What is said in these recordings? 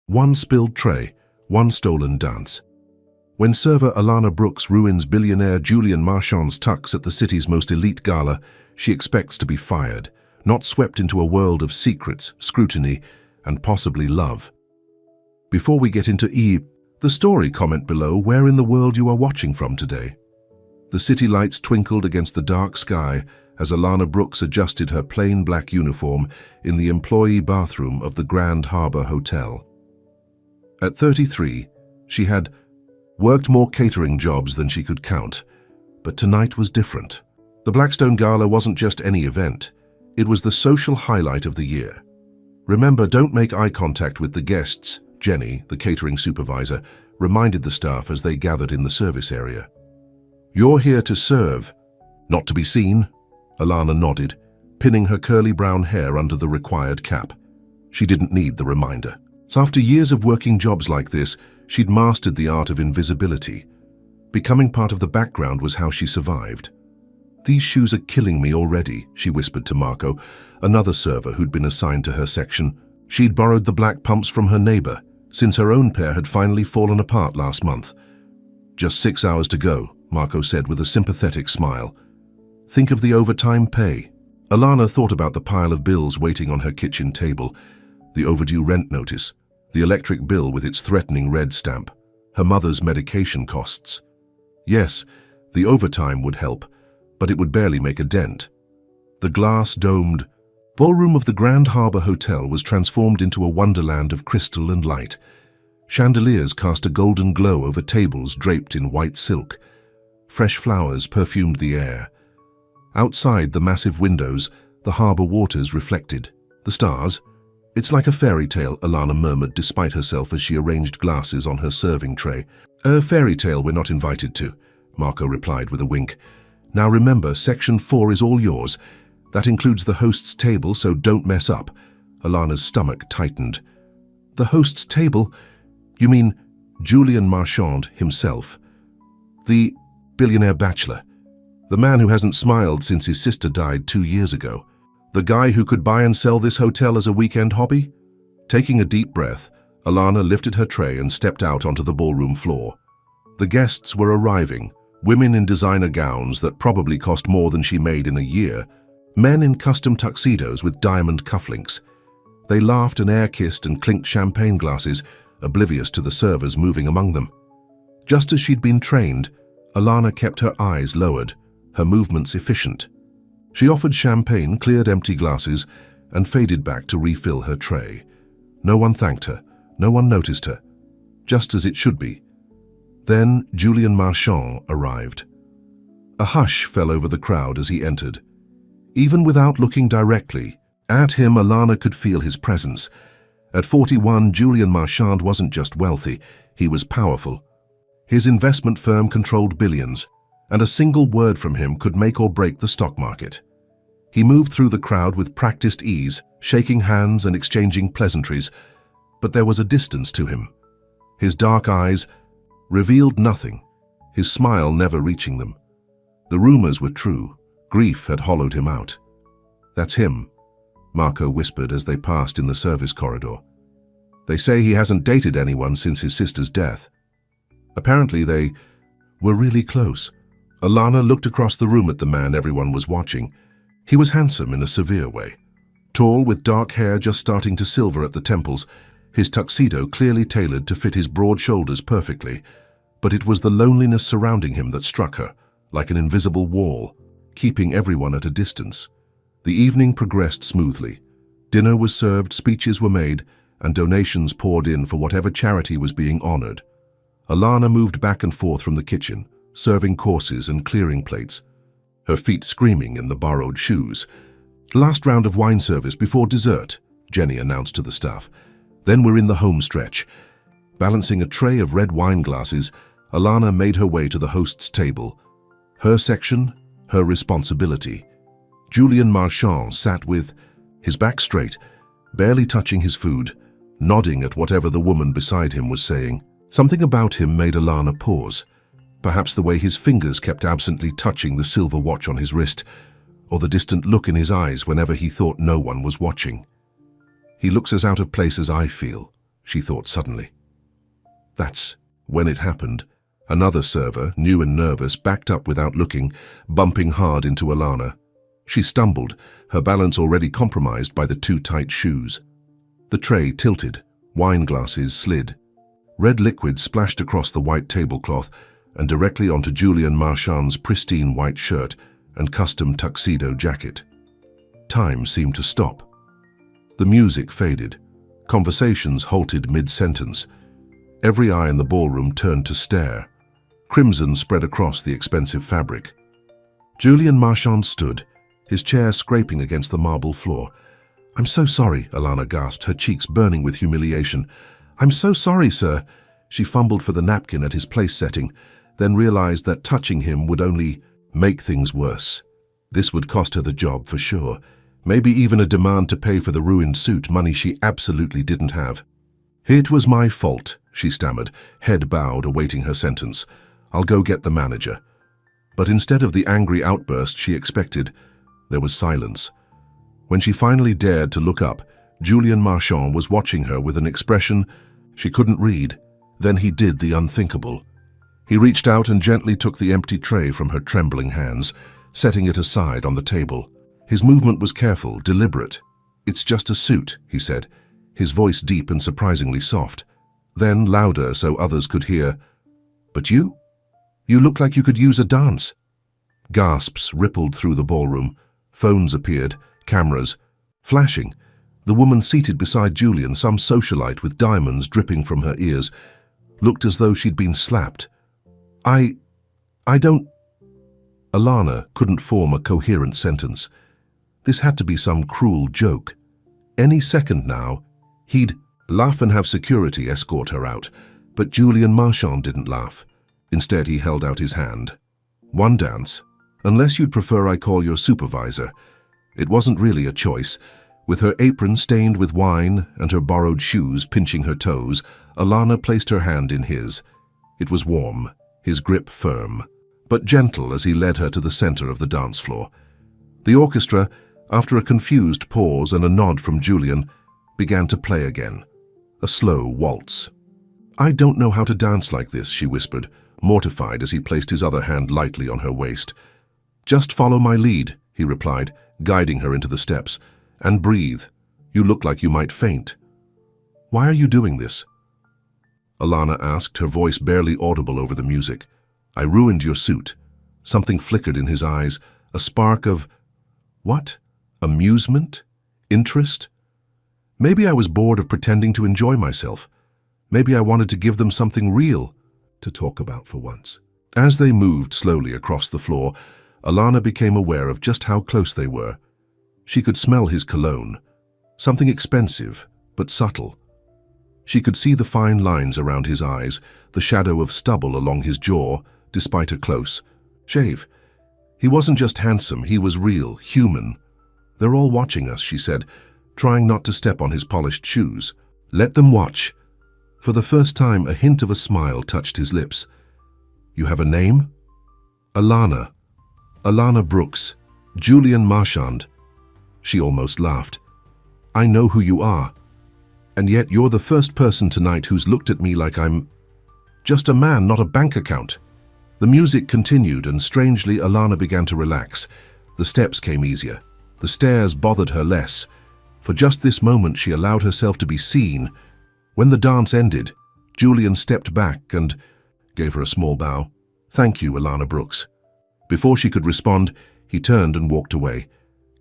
One spilled tray, one stolen dance. When server Alana Brooks ruins billionaire Julian Marchand's tux at the city's most elite gala, she expects to be fired, not swept into a world of secrets, scrutiny, and possibly love. Before we get into the story, comment below where in the world you are watching from today. The city lights twinkled against the dark sky as Alana Brooks adjusted her plain black uniform in the employee bathroom of the Grand Harbor Hotel. At 33, she had worked more catering jobs than she could count, but tonight was different. The Blackstone Gala wasn't just any event, it was the social highlight of the year. Remember, don't make eye contact with the guests, Jenny, the catering supervisor, reminded the staff as they gathered in the service area. You're here to serve, not to be seen, Alana nodded, pinning her curly brown hair under the required cap. She didn't need the reminder. So after years of working jobs like this, she'd mastered the art of invisibility. Becoming part of the background was how she survived. "These shoes are killing me already," she whispered to Marco, another server who'd been assigned to her section. She'd borrowed the black pumps from her neighbor, since her own pair had finally fallen apart last month. "Just 6 hours to go," Marco said with a sympathetic smile. "Think of the overtime pay." Alana thought about the pile of bills waiting on her kitchen table, the overdue rent notice, the electric bill with its threatening red stamp, her mother's medication costs. Yes, the overtime would help, but it would barely make a dent. The glass-domed ballroom of the Grand Harbor Hotel was transformed into a wonderland of crystal and light. Chandeliers cast a golden glow over tables draped in white silk. Fresh flowers perfumed the air. Outside the massive windows, the harbor waters reflected. The stars. "It's like a fairy tale," Alana murmured despite herself as she arranged glasses on her serving tray. "A fairy tale we're not invited to," Marco replied with a wink. "Now remember, Section 4 is all yours. That includes the host's table, so don't mess up." Alana's stomach tightened. "The host's table? You mean Julian Marchand himself? The billionaire bachelor? The man who hasn't smiled since his sister died 2 years ago? The guy who could buy and sell this hotel as a weekend hobby?" Taking a deep breath, Alana lifted her tray and stepped out onto the ballroom floor. The guests were arriving, women in designer gowns that probably cost more than she made in a year, men in custom tuxedos with diamond cufflinks. They laughed and air-kissed and clinked champagne glasses, oblivious to the servers moving among them. Just as she'd been trained, Alana kept her eyes lowered, her movements efficient. She offered champagne, cleared empty glasses, and faded back to refill her tray. No one thanked her, no one noticed her, just as it should be. Then Julian Marchand arrived. A hush fell over the crowd as he entered. Even without looking directly at him, Alana could feel his presence. At 41, Julian Marchand wasn't just wealthy, he was powerful. His investment firm controlled billions, and a single word from him could make or break the stock market. He moved through the crowd with practiced ease, shaking hands and exchanging pleasantries, but there was a distance to him. His dark eyes revealed nothing, his smile never reaching them. The rumors were true. Grief had hollowed him out. "That's him," Marco whispered as they passed in the service corridor. "They say he hasn't dated anyone since his sister's death." Apparently they were really close. Alana looked across the room at the man everyone was watching. He was handsome in a severe way. Tall, with dark hair just starting to silver at the temples, his tuxedo clearly tailored to fit his broad shoulders perfectly. But it was the loneliness surrounding him that struck her, like an invisible wall, keeping everyone at a distance. The evening progressed smoothly. Dinner was served, speeches were made, and donations poured in for whatever charity was being honored. Alana moved back and forth from the kitchen, serving courses and clearing plates, her feet screaming in the borrowed shoes. "Last round of wine service before dessert," Jenny announced to the staff. "Then we're in the home stretch." Balancing a tray of red wine glasses, Alana made her way to the host's table. Her section, her responsibility. Julian Marchand sat with his back straight, barely touching his food, nodding at whatever the woman beside him was saying. Something about him made Alana pause. Perhaps the way his fingers kept absently touching the silver watch on his wrist, or the distant look in his eyes whenever he thought no one was watching. "He looks as out of place as I feel," she thought suddenly. That's when it happened. Another server, new and nervous, backed up without looking, bumping hard into Alana. She stumbled, her balance already compromised by the too tight shoes. The tray tilted, wine glasses slid. Red liquid splashed across the white tablecloth and directly onto Julian Marchand's pristine white shirt and custom tuxedo jacket. Time seemed to stop. The music faded. Conversations halted mid-sentence. Every eye in the ballroom turned to stare. Crimson spread across the expensive fabric. Julian Marchand stood, his chair scraping against the marble floor. "I'm so sorry," Alana gasped, her cheeks burning with humiliation. "I'm so sorry, sir." She fumbled for the napkin at his place setting, then realized that touching him would only make things worse. This would cost her the job for sure. Maybe even a demand to pay for the ruined suit, money she absolutely didn't have. "It was my fault," she stammered, head bowed, awaiting her sentence. "I'll go get the manager." But instead of the angry outburst she expected, there was silence. When she finally dared to look up, Julian Marchand was watching her with an expression she couldn't read. Then he did the unthinkable. He reached out and gently took the empty tray from her trembling hands, setting it aside on the table. His movement was careful, deliberate. "It's just a suit," he said, his voice deep and surprisingly soft. Then, louder so others could hear, "But you? You look like you could use a dance." Gasps rippled through the ballroom. Phones appeared, cameras, flashing. The woman seated beside Julian, some socialite with diamonds dripping from her ears, looked as though she'd been slapped. I don't... Alana couldn't form a coherent sentence. This had to be some cruel joke. Any second now, he'd laugh and have security escort her out. But Julian Marchand didn't laugh. Instead, he held out his hand. "One dance. Unless you'd prefer I call your supervisor." It wasn't really a choice. With her apron stained with wine and her borrowed shoes pinching her toes, Alana placed her hand in his. It was warm, his grip firm, but gentle as he led her to the center of the dance floor. The orchestra, after a confused pause and a nod from Julian, began to play again. A slow waltz. "I don't know how to dance like this," she whispered, mortified as he placed his other hand lightly on her waist. "Just follow my lead," he replied, guiding her into the steps. "And breathe. You look like you might faint." "Why are you doing this?" Alana asked, her voice barely audible over the music. "I ruined your suit." Something flickered in his eyes, a spark of... what? Amusement? Interest? Maybe I was bored of pretending to enjoy myself. Maybe I wanted to give them something real to talk about for once. As they moved slowly across the floor, Alana became aware of just how close they were. She could smell his cologne, something expensive but subtle. She could see the fine lines around his eyes, the shadow of stubble along his jaw, despite a close shave. He wasn't just handsome, he was real, human. "They're all watching us," she said, trying not to step on his polished shoes. "Let them watch." For the first time, a hint of a smile touched his lips. "You have a name?" "Alana. Alana Brooks. Julian Marchand." She almost laughed. "I know who you are. And yet you're the first person tonight who's looked at me like I'm just a man, not a bank account." The music continued, and strangely Alana began to relax. The steps came easier. The stairs bothered her less. For just this moment she allowed herself to be seen. When the dance ended, Julian stepped back and gave her a small bow. "Thank you, Alana Brooks." Before she could respond, he turned and walked away,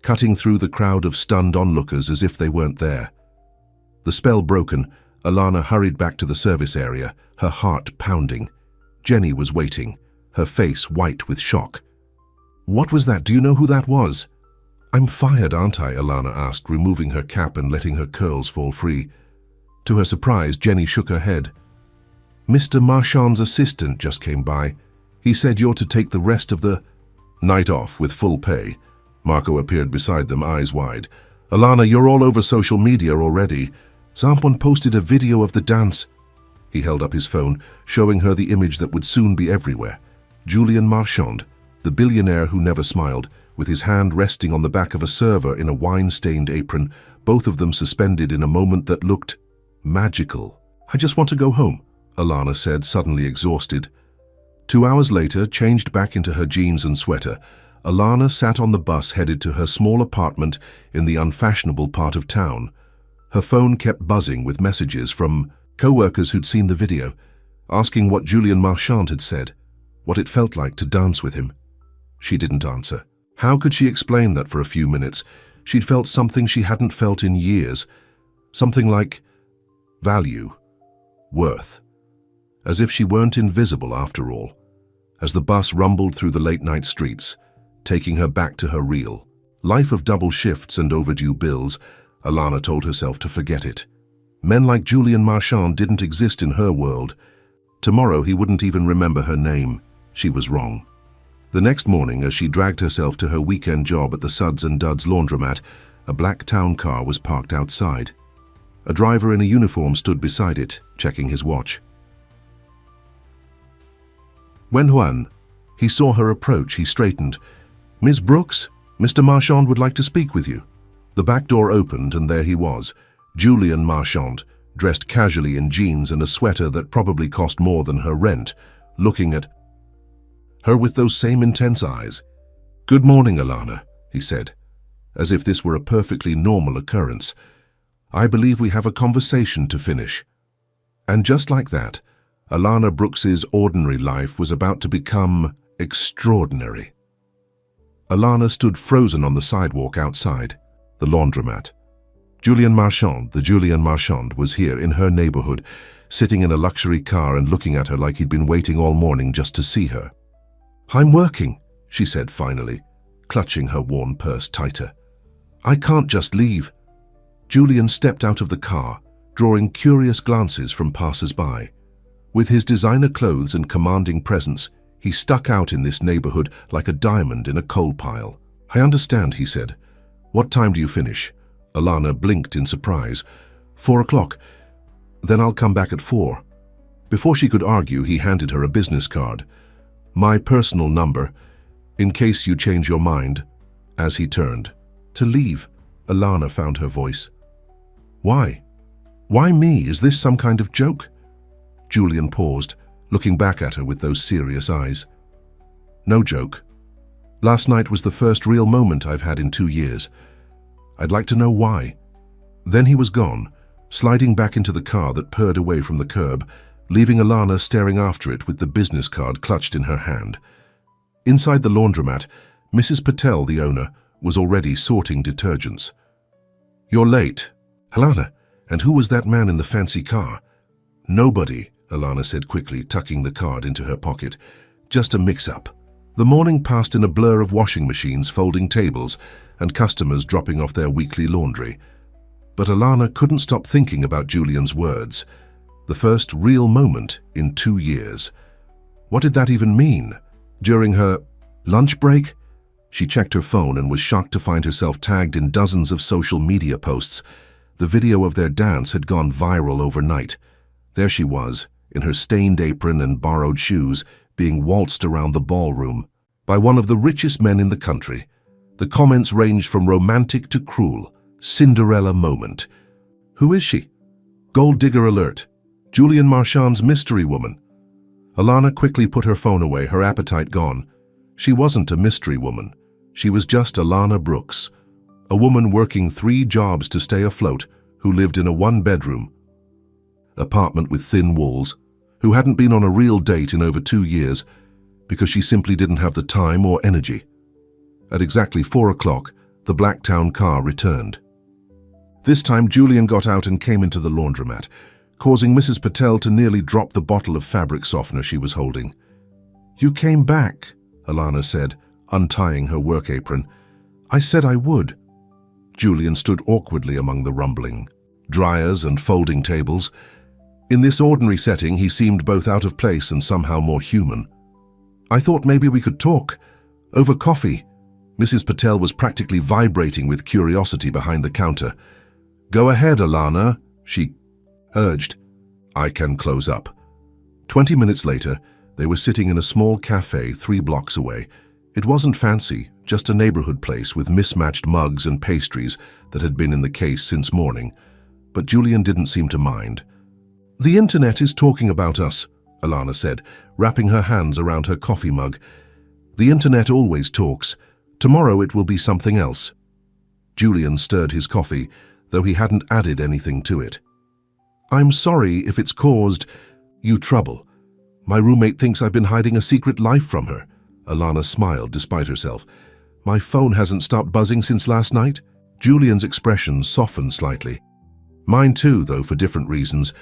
cutting through the crowd of stunned onlookers as if they weren't there. The spell broken, Alana hurried back to the service area, her heart pounding. Jenny was waiting, her face white with shock. "What was that? Do you know who that was?" "I'm fired, aren't I?" Alana asked, removing her cap and letting her curls fall free. To her surprise, Jenny shook her head. "Mr. Marchand's assistant just came by. He said you're to take the rest of the night off with full pay." Marco appeared beside them, eyes wide. "Alana, you're all over social media already. Someone posted a video of the dance." He held up his phone, showing her the image that would soon be everywhere. Julian Marchand, the billionaire who never smiled, with his hand resting on the back of a server in a wine-stained apron, both of them suspended in a moment that looked Magical. I just want to go home, Alana said, suddenly exhausted. 2 hours later, changed back into her jeans and sweater, Alana sat on the bus headed to her small apartment in the unfashionable part of town. Her phone kept buzzing with messages from co-workers who'd seen the video, asking what Julian Marchand had said, what it felt like to dance with him. She didn't answer. How could she explain that for a few minutes she'd felt something she hadn't felt in years? Something like value, worth. As if she weren't invisible after all. As the bus rumbled through the late-night streets, taking her back to her real life of double shifts and overdue bills, Alana told herself to forget it. Men like Julian Marchand didn't exist in her world. Tomorrow he wouldn't even remember her name. She was wrong. The next morning, as she dragged herself to her weekend job at the Suds and Duds laundromat, a black town car was parked outside. A driver in a uniform stood beside it, checking his watch. When he saw her approach, he straightened. "Miss Brooks, Mr. Marchand would like to speak with you." The back door opened and there he was, Julian Marchand, dressed casually in jeans and a sweater that probably cost more than her rent, looking at her with those same intense eyes. "Good morning, Alana," he said, as if this were a perfectly normal occurrence. "I believe we have a conversation to finish." And just like that, Alana Brooks's ordinary life was about to become extraordinary. Alana stood frozen on the sidewalk outside the laundromat. Julian Marchand was here in her neighborhood, sitting in a luxury car and looking at her like he'd been waiting all morning just to see her. "I'm working," she said finally, clutching her worn purse tighter. "I can't just leave." Julian stepped out of the car, drawing curious glances from passers-by. With his designer clothes and commanding presence, he stuck out in this neighborhood like a diamond in a coal pile. "I understand," he said. "What time do you finish?" Alana blinked in surprise. 4 o'clock. "Then I'll come back at 4. Before she could argue, he handed her a business card. "My personal number, in case you change your mind." As he turned to leave, Alana found her voice. "Why? Why me? Is this some kind of joke?" Julian paused, looking back at her with those serious eyes. "No joke. Last night was the first real moment I've had in 2 years. I'd like to know why." Then he was gone, sliding back into the car that purred away from the curb, leaving Alana staring after it with the business card clutched in her hand. Inside the laundromat, Mrs. Patel, the owner, was already sorting detergents. "You're late." "Alana, and who was that man in the fancy car?" "Nobody," Alana said quickly, tucking the card into her pocket. "Just a mix-up." The morning passed in a blur of washing machines folding tables and customers dropping off their weekly laundry. But Alana couldn't stop thinking about Julian's words. The first real moment in 2 years. What did that even mean? During her lunch break? She checked her phone and was shocked to find herself tagged in dozens of social media posts. The video of their dance had gone viral overnight. There she was, in her stained apron and borrowed shoes, being waltzed around the ballroom by one of the richest men in the country. The comments ranged from romantic to cruel. Cinderella moment. "Who is she? Gold digger alert. Julian Marchand's mystery woman." Alana quickly put her phone away, her appetite gone. She wasn't a mystery woman. She was just Alana Brooks, a woman working 3 jobs to stay afloat, who lived in a 1-bedroom apartment with thin walls, who hadn't been on a real date in over 2 years because she simply didn't have the time or energy. At exactly 4 o'clock, the Blacktown car returned. This time, Julian got out and came into the laundromat, causing Mrs. Patel to nearly drop the bottle of fabric softener she was holding. "You came back," Alana said, untying her work apron. "I said I would." Julian stood awkwardly among the rumbling dryers and folding tables. In this ordinary setting, he seemed both out of place and somehow more human. "I thought maybe we could talk. Over coffee." Mrs. Patel was practically vibrating with curiosity behind the counter. "Go ahead, Alana," she urged. "I can close up." 20 minutes later, they were sitting in a small cafe 3 blocks away. It wasn't fancy, just a neighborhood place with mismatched mugs and pastries that had been in the case since morning. but Julian didn't seem to mind. "The internet is talking about us," Alana said, wrapping her hands around her coffee mug. "The internet always talks. Tomorrow it will be something else." Julian stirred his coffee, though he hadn't added anything to it. "I'm sorry if it's caused you trouble. My roommate thinks I've been hiding a secret life from her." Alana smiled despite herself. "My phone hasn't stopped buzzing since last night." Julian's expression softened slightly. "Mine too, though for different reasons.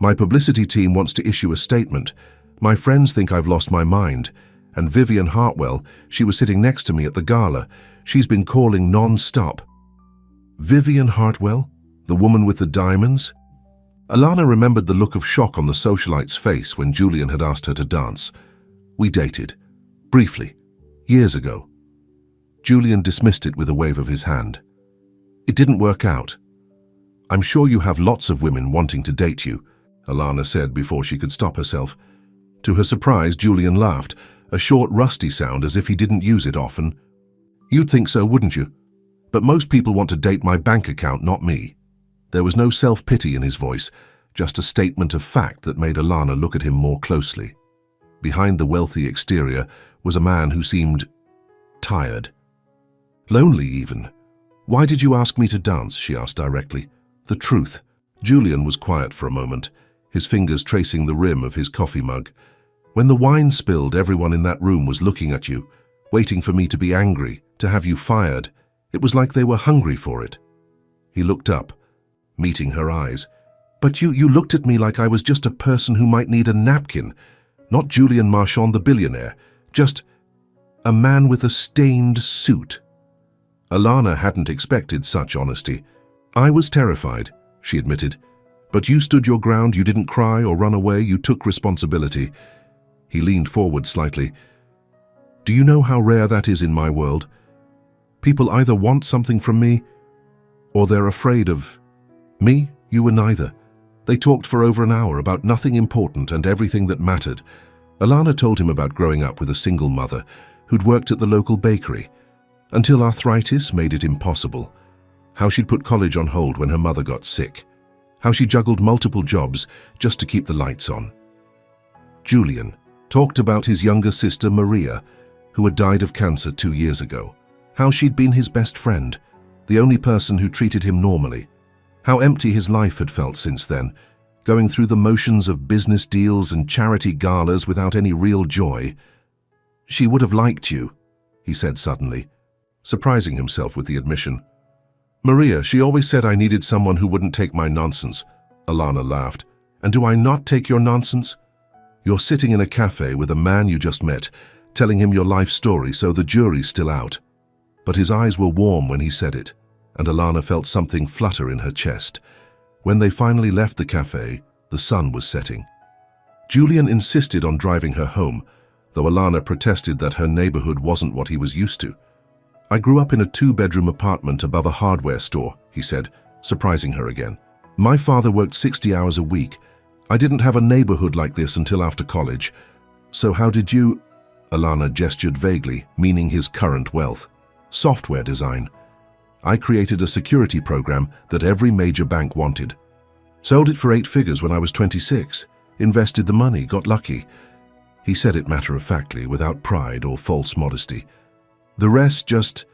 My publicity team wants to issue a statement. My friends think I've lost my mind. And Vivian Hartwell, she was sitting next to me at the gala. She's been calling non-stop." Vivian Hartwell? The woman with the diamonds? Alana remembered the look of shock on the socialite's face when Julian had asked her to dance. "We dated. Briefly. Years ago." Julian dismissed it with a wave of his hand. "It didn't work out." "I'm sure you have lots of women wanting to date you," Alana said before she could stop herself. To her surprise, Julian laughed, a short, rusty sound as if he didn't use it often. "You'd think so, wouldn't you? But most people want to date my bank account, not me." There was no self-pity in his voice, just a statement of fact that made Alana look at him more closely. Behind the wealthy exterior was a man who seemed tired. Lonely, even. "Why did you ask me to dance?" she asked directly. "The truth." Julian was quiet for a moment, his fingers tracing the rim of his coffee mug. "When the wine spilled, everyone in that room was looking at you, waiting for me to be angry, to have you fired. It was like they were hungry for it." He looked up, meeting her eyes. "But you looked at me like I was just a person who might need a napkin. Not Julian Marchand the billionaire, just a man with a stained suit." Alana hadn't expected such honesty. "I was terrified," she admitted. "But you stood your ground, you didn't cry or run away, you took responsibility." He leaned forward slightly. "Do you know how rare that is in my world? People either want something from me, or they're afraid of me. You were neither." They talked for over an hour about nothing important and everything that mattered. Alana told him about growing up with a single mother who'd worked at the local bakery, until arthritis made it impossible. How she'd put college on hold when her mother got sick. How she juggled multiple jobs just to keep the lights on. Julian talked about his younger sister Maria, who had died of cancer 2 years ago. How she'd been his best friend, the only person who treated him normally. How empty his life had felt since then, going through the motions of business deals and charity galas without any real joy. "She would have liked you," he said suddenly, surprising himself with the admission. "Maria, she always said I needed someone who wouldn't take my nonsense." Alana laughed. "And do I not take your nonsense? You're sitting in a cafe with a man you just met, telling him your life story, so the jury's still out." But his eyes were warm when he said it, and Alana felt something flutter in her chest. When they finally left the cafe, the sun was setting. Julian insisted on driving her home, though Alana protested that her neighborhood wasn't what he was used to. "I grew up in a 2-bedroom apartment above a hardware store," he said, surprising her again. "My father worked 60 hours a week. I didn't have a neighborhood like this until after college. So how did you—" Alana gestured vaguely, meaning his current wealth. "Software design. I created a security program that every major bank wanted. Sold it for 8 figures when I was 26. Invested the money, got lucky." He said it matter-of-factly, without pride or false modesty. The rest just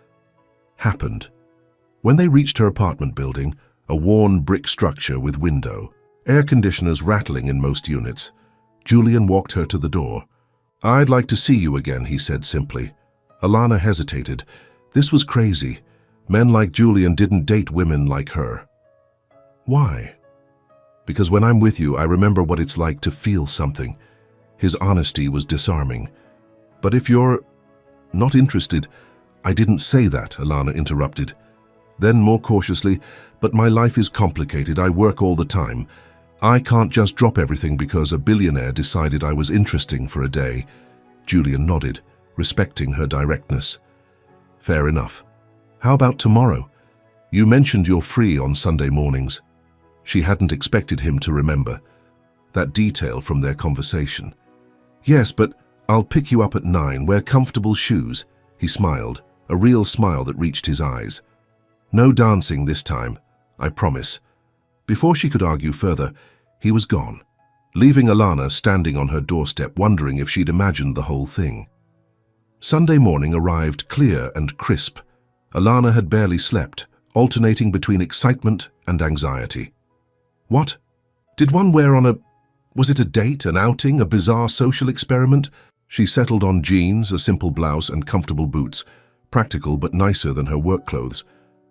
happened. When they reached her apartment building, a worn brick structure with window, air conditioners rattling in most units, Julian walked her to the door. "I'd like to see you again," he said simply. Alana hesitated. This was crazy. Men like Julian didn't date women like her. "Why?" "Because when I'm with you, I remember what it's like to feel something." His honesty was disarming. "But if you're not interested—" "I didn't say that," Alana interrupted. Then more cautiously, "But my life is complicated. I work all the time. I can't just drop everything because a billionaire decided I was interesting for a day." Julian nodded, respecting her directness. "Fair enough. How about tomorrow? You mentioned you're free on Sunday mornings." She hadn't expected him to remember that detail from their conversation. "Yes, but I'll pick you up at 9. Wear comfortable shoes." He smiled, a real smile that reached his eyes. "No dancing this time, I promise." Before she could argue further, he was gone, leaving Alana standing on her doorstep wondering if she'd imagined the whole thing. Sunday morning arrived clear and crisp. Alana had barely slept, alternating between excitement and anxiety. What? Did one wear on a... Was it a date, an outing, a bizarre social experiment? She settled on jeans, a simple blouse, and comfortable boots, practical but nicer than her work clothes.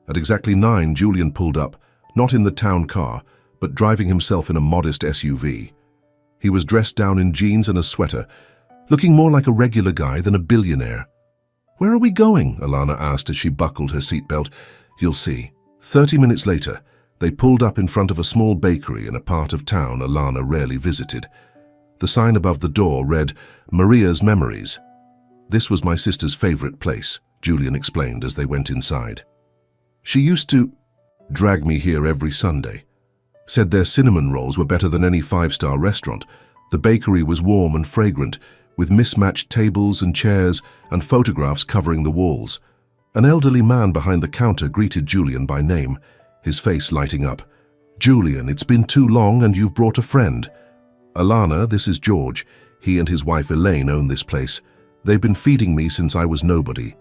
At exactly 9, Julian pulled up, not in the town car, but driving himself in a modest SUV. He was dressed down in jeans and a sweater, looking more like a regular guy than a billionaire. "Where are we going?" Alana asked as she buckled her seatbelt. "You'll see." 30 minutes later, they pulled up in front of a small bakery in a part of town Alana rarely visited. The sign above the door read, "Maria's Memories." "This was my sister's favorite place," Julian explained as they went inside. "She used to drag me here every Sunday. Said their cinnamon rolls were better than any 5-star restaurant. The bakery was warm and fragrant, with mismatched tables and chairs and photographs covering the walls. An elderly man behind the counter greeted Julian by name, his face lighting up. "Julian, it's been too long and you've brought a friend." "Alana, this is George. He and his wife Elaine own this place. They've been feeding me since I was nobody."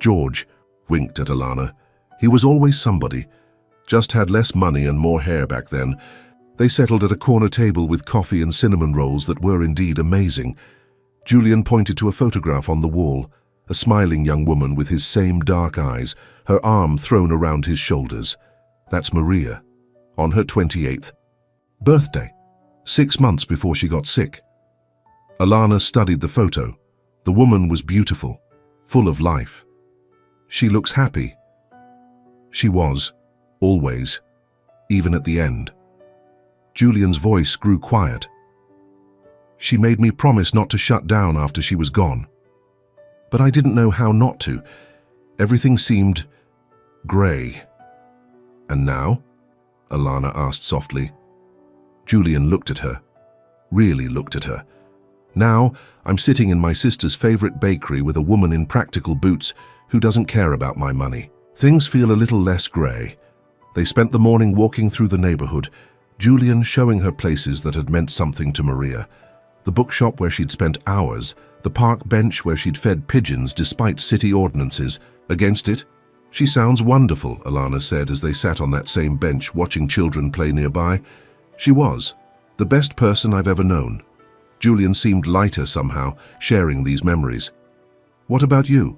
George winked at Alana. He was always somebody. Just had less money and more hair back then. They settled at a corner table with coffee and cinnamon rolls that were indeed amazing. Julian pointed to a photograph on the wall, a smiling young woman with his same dark eyes, her arm thrown around his shoulders. That's Maria, on her 28th birthday, 6 months before she got sick. Alana studied the photo. The woman was beautiful, full of life. "She looks happy." She was, always, even at the end. Julian's voice grew quiet. "She made me promise not to shut down after she was gone. But I didn't know how not to. Everything seemed grey." "And now?" Alana asked softly. Julian looked at her, really looked at her. "Now, I'm sitting in my sister's favorite bakery with a woman in practical boots who doesn't care about my money. Things feel a little less grey." They spent the morning walking through the neighborhood, Julian showing her places that had meant something to Maria. The bookshop where she'd spent hours, the park bench where she'd fed pigeons despite city ordinances. Against it, "She sounds wonderful," Alana said as they sat on that same bench watching children play nearby. She was, the best person I've ever known. Julian seemed lighter somehow, sharing these memories. "What about you?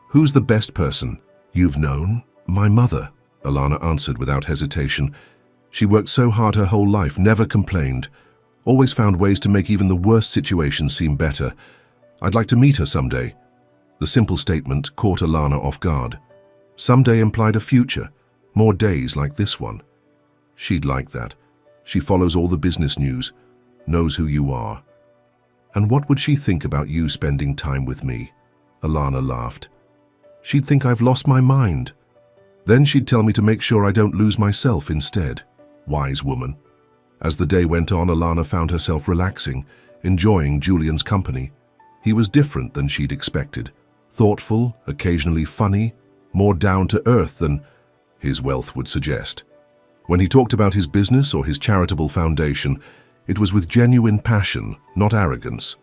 Who's the best person you've known?" "My mother," Alana answered without hesitation. "She worked so hard her whole life, never complained. Always found ways to make even the worst situations seem better. I'd like to meet her someday." The simple statement caught Alana off guard. Someday implied a future, more days like this one. She'd like that. She follows all the business news, knows who you are. "And what would she think about you spending time with me?" Alana laughed. "She'd think I've lost my mind. Then she'd tell me to make sure I don't lose myself instead." Wise woman. As the day went on, Alana found herself relaxing, enjoying Julian's company. He was different than she'd expected. Thoughtful, occasionally funny, more down to earth than his wealth would suggest. When he talked about his business or his charitable foundation, it was with genuine passion, not arrogance.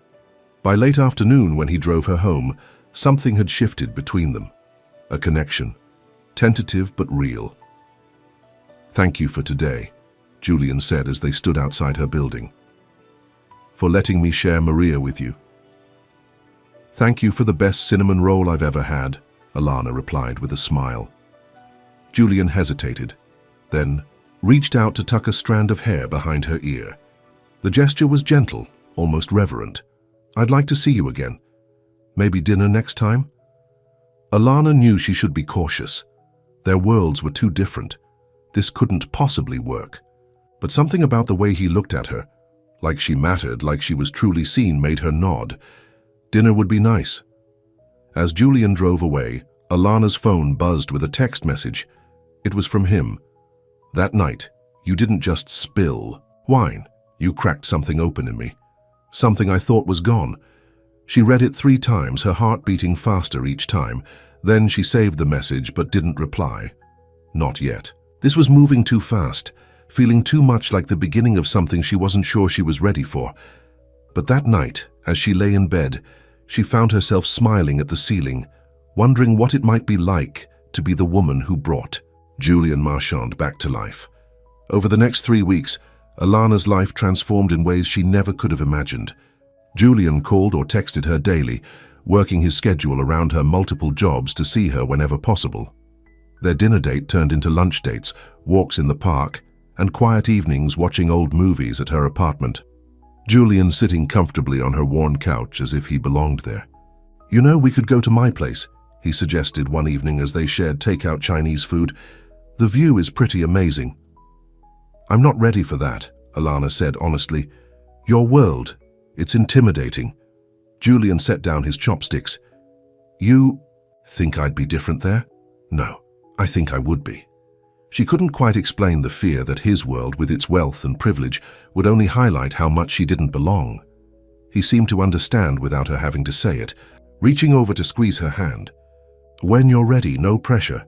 By late afternoon, when he drove her home, something had shifted between them. A connection, tentative but real. "Thank you for today," Julian said as they stood outside her building. "For letting me share Maria with you." "Thank you for the best cinnamon roll I've ever had," Alana replied with a smile. Julian hesitated, then reached out to tuck a strand of hair behind her ear. The gesture was gentle, almost reverent. "I'd like to see you again. Maybe dinner next time?" Alana knew she should be cautious. Their worlds were too different. This couldn't possibly work. But something about the way he looked at her, like she mattered, like she was truly seen, made her nod. Dinner would be nice. As Julian drove away, Alana's phone buzzed with a text message. It was from him. "That night, you didn't just spill wine. You cracked something open in me. Something I thought was gone." She read it 3 times, her heart beating faster each time. Then she saved the message but didn't reply. Not yet. This was moving too fast. feeling too much like the beginning of something she wasn't sure she was ready for. But that night, as she lay in bed, she found herself smiling at the ceiling, wondering what it might be like to be the woman who brought Julian Marchand back to life. Over the next 3 weeks, Alana's life transformed in ways she never could have imagined. Julian called or texted her daily, working his schedule around her multiple jobs to see her whenever possible. Their dinner date turned into lunch dates, walks in the park, and quiet evenings watching old movies at her apartment. Julian sitting comfortably on her worn couch as if he belonged there. "You know, we could go to my place," he suggested one evening as they shared takeout Chinese food. "The view is pretty amazing." "I'm not ready for that," Alana said honestly. "Your world, it's intimidating." Julian set down his chopsticks. "You think I'd be different there?" "No, I think I would be." She couldn't quite explain the fear that his world, with its wealth and privilege, would only highlight how much she didn't belong. He seemed to understand without her having to say it, reaching over to squeeze her hand. "When you're ready, no pressure."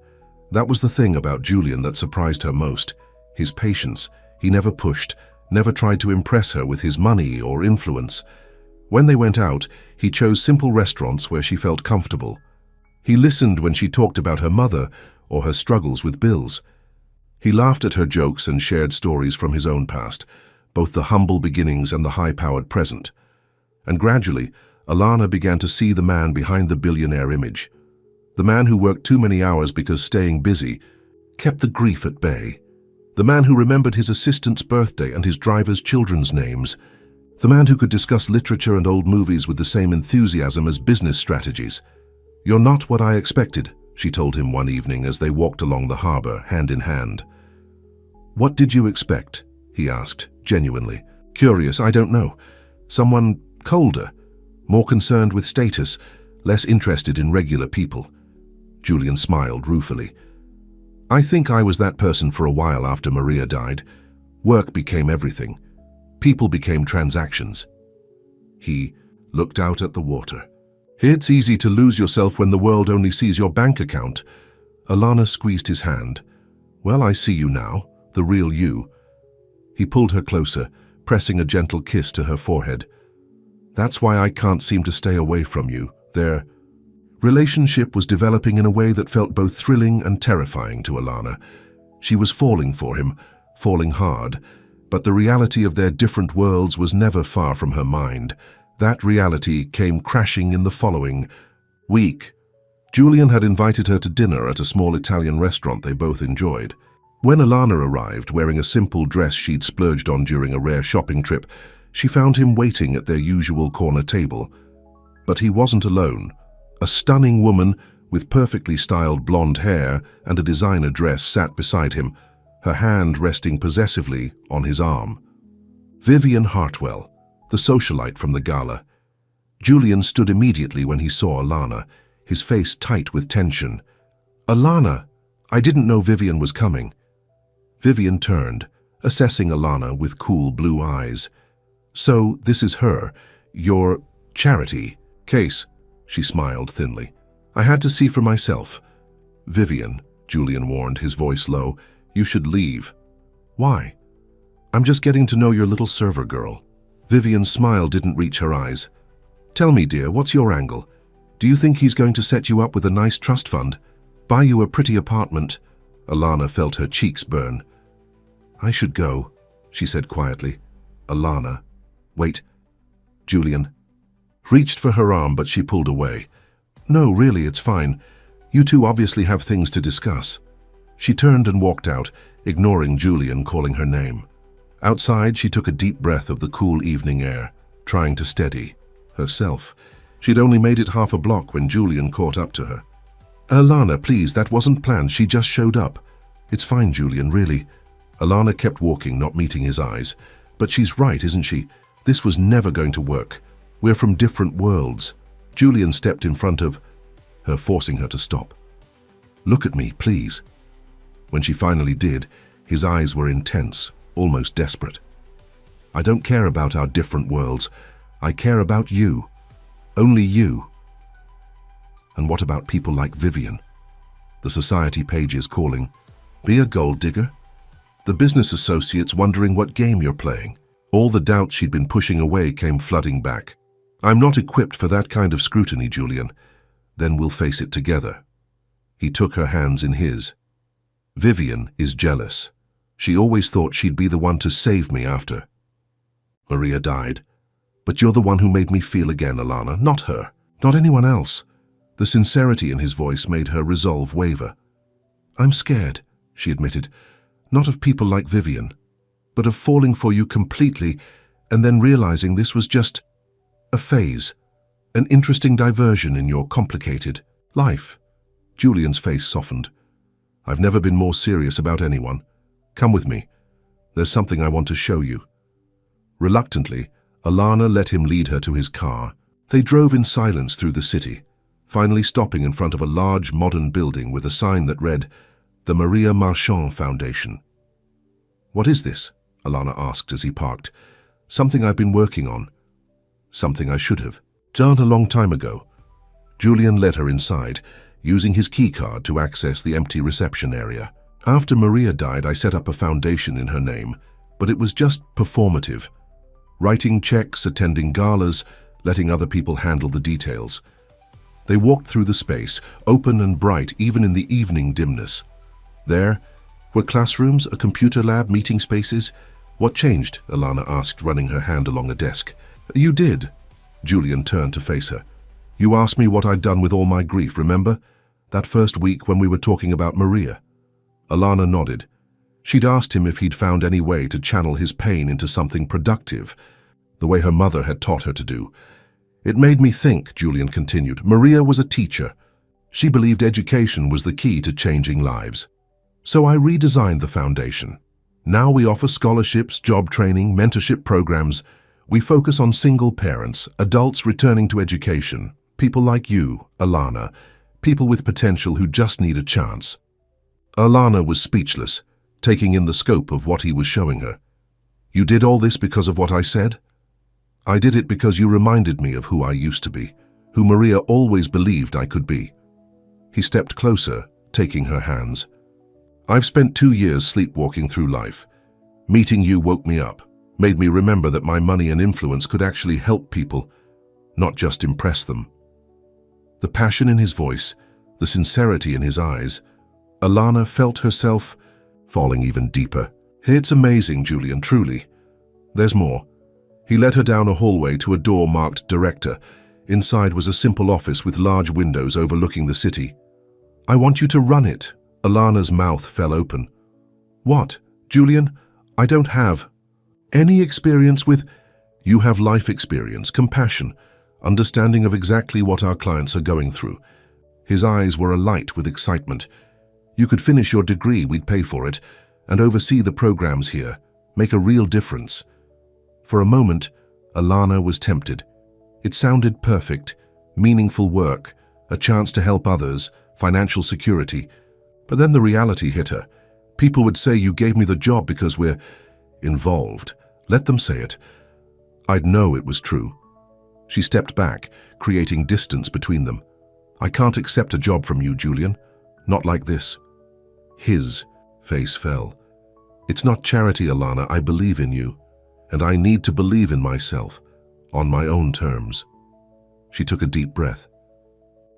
That was the thing about Julian that surprised her most. His patience. He never pushed, never tried to impress her with his money or influence. When they went out, he chose simple restaurants where she felt comfortable. He listened when she talked about her mother or her struggles with bills. He laughed at her jokes and shared stories from his own past, both the humble beginnings and the high-powered present. And gradually, Alana began to see the man behind the billionaire image. The man who worked too many hours because staying busy kept the grief at bay. The man who remembered his assistant's birthday and his driver's children's names. The man who could discuss literature and old movies with the same enthusiasm as business strategies. "You're not what I expected," she told him one evening as they walked along the harbor, hand in hand. "What did you expect?" he asked, genuinely. "Curious, I don't know. Someone colder, more concerned with status, less interested in regular people." Julian smiled ruefully. "I think I was that person for a while after Maria died. Work became everything. People became transactions." He looked out at the water. "It's easy to lose yourself when the world only sees your bank account." Alana squeezed his hand. "Well, I see you now, the real you." He pulled her closer, pressing a gentle kiss to her forehead. "That's why I can't seem to stay away from you." Their relationship was developing in a way that felt both thrilling and terrifying to Alana. She was falling for him, falling hard, but the reality of their different worlds was never far from her mind. That reality came crashing in the following week. Julian had invited her to dinner at a small Italian restaurant they both enjoyed. When Alana arrived, wearing a simple dress she'd splurged on during a rare shopping trip, she found him waiting at their usual corner table. But he wasn't alone. A stunning woman with perfectly styled blonde hair and a designer dress sat beside him, her hand resting possessively on his arm. Vivian Hartwell, the socialite from the Gala. Julian stood immediately when he saw Alana, his face tight with tension. "Alana, I didn't know Vivian was coming." Vivian turned, assessing Alana with cool blue eyes. "So this is her, your charity case," she smiled thinly. "I had to see for myself." "Vivian," Julian warned, his voice low, "you should leave." "Why?" "I'm just getting to know your little server girl." Vivian's smile didn't reach her eyes. "Tell me, dear, what's your angle? Do you think he's going to set you up with a nice trust fund? Buy you a pretty apartment?" Alana felt her cheeks burn. "I should go," she said quietly. "Alana." "Wait." Julian reached for her arm, but she pulled away. "No, really, it's fine. You two obviously have things to discuss." She turned and walked out, ignoring Julian calling her name. Outside, she took a deep breath of the cool evening air, trying to steady herself. She'd only made it half a block when Julian caught up to her. "Alana, please, that wasn't planned. She just showed up." "It's fine, Julian, really." Alana kept walking, not meeting his eyes. "But she's right, isn't she? This was never going to work. We're from different worlds." Julian stepped in front of her, forcing her to stop. "Look at me, please." When she finally did, his eyes were intense, almost desperate. "I don't care about our different worlds. I care about you. Only you." "And what about people like Vivian? The society page is calling. Be a gold digger?" The business associates wondering what game you're playing. All the doubts she'd been pushing away came flooding back. I'm not equipped for that kind of scrutiny, Julian. Then we'll face it together. He took her hands in his. Vivian is jealous. She always thought she'd be the one to save me after Maria died. But you're the one who made me feel again, Alana, not her, not anyone else. The sincerity in his voice made her resolve waver. I'm scared, she admitted, not of people like Vivian, but of falling for you completely and then realizing this was just a phase, an interesting diversion in your complicated life. Julian's face softened. I've never been more serious about anyone. Come with me. There's something I want to show you. Reluctantly, Alana let him lead her to his car. They drove in silence through the city, finally stopping in front of a large modern building with a sign that read, The Maria Marchand Foundation. What is this? Alana asked as he parked. Something I've been working on. Something I should have done a long time ago. Julian led her inside, using his keycard to access the empty reception area. After Maria died, I set up a foundation in her name, but it was just performative. Writing checks, attending galas, letting other people handle the details. They walked through the space, open and bright even in the evening dimness. There were classrooms, a computer lab, meeting spaces. What changed? Alana asked, running her hand along a desk. You did. Julian turned to face her. You asked me what I'd done with all my grief, remember? That first week when we were talking about Maria. Alana nodded. She'd asked him if he'd found any way to channel his pain into something productive, the way her mother had taught her to do. It made me think, Julian continued. Maria was a teacher. She believed education was the key to changing lives. So I redesigned the foundation. Now we offer scholarships, job training, mentorship programs. We focus on single parents, adults returning to education, people like you, Alana, people with potential who just need a chance. Alana was speechless, taking in the scope of what he was showing her. You did all this because of what I said? I did it because you reminded me of who I used to be, who Maria always believed I could be. He stepped closer, taking her hands. I've spent 2 years sleepwalking through life. Meeting you woke me up, made me remember that my money and influence could actually help people, not just impress them. The passion in his voice, the sincerity in his eyes, Alana felt herself falling even deeper. It's amazing, Julian, truly. There's more. He led her down a hallway to a door marked Director. Inside was a simple office with large windows overlooking the city. I want you to run it. Alana's mouth fell open. What, Julian? I don't have any experience with... You have life experience, compassion, understanding of exactly what our clients are going through. His eyes were alight with excitement. You could finish your degree, we'd pay for it, and oversee the programs here, make a real difference. For a moment, Alana was tempted. It sounded perfect, meaningful work, a chance to help others, financial security. But then the reality hit her. People would say you gave me the job because we're involved. Let them say it. I'd know it was true. She stepped back, creating distance between them. I can't accept a job from you, Julian. Not like this. His face fell. It's not charity, Alana. I believe in you. And I need to believe in myself, on my own terms. She took a deep breath.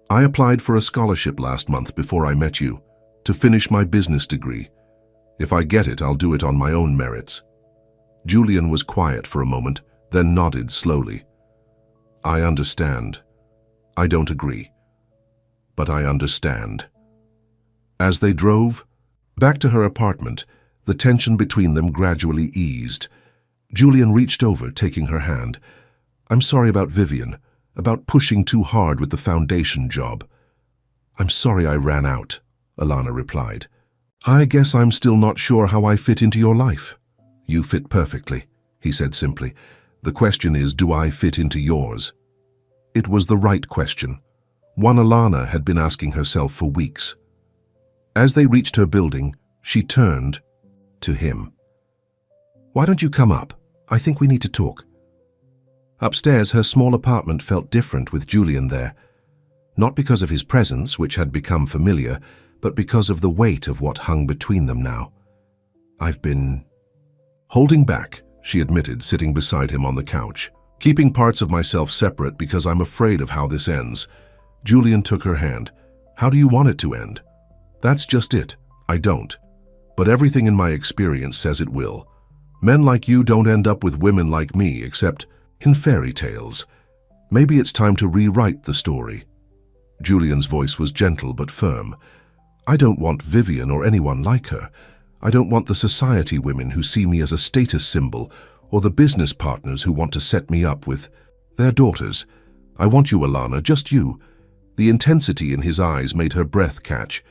I applied for a scholarship last month before I met you, to finish my business degree. If I get it, I'll do it on my own merits. Julian was quiet for a moment, then nodded slowly. I understand. I don't agree. But I understand. As they drove back to her apartment, the tension between them gradually eased. Julian reached over, taking her hand. I'm sorry about Vivian, about pushing too hard with the foundation job. I'm sorry I ran out, Alana replied. I guess I'm still not sure how I fit into your life. You fit perfectly, he said simply. The question is, do I fit into yours? It was the right question, one Alana had been asking herself for weeks. As they reached her building, she turned to him. Why don't you come up? I think we need to talk. Upstairs, her small apartment felt different with Julian there. Not because of his presence, which had become familiar, but because of the weight of what hung between them now. I've been holding back, she admitted, sitting beside him on the couch. Keeping parts of myself separate because I'm afraid of how this ends. Julian took her hand. How do you want it to end? That's just it. I don't. But everything in my experience says it will. Men like you don't end up with women like me, except in fairy tales. Maybe it's time to rewrite the story. Julian's voice was gentle but firm. I don't want Vivian or anyone like her. I don't want the society women who see me as a status symbol, or the business partners who want to set me up with their daughters. I want you, Alana, just you. The intensity in his eyes made her breath catch.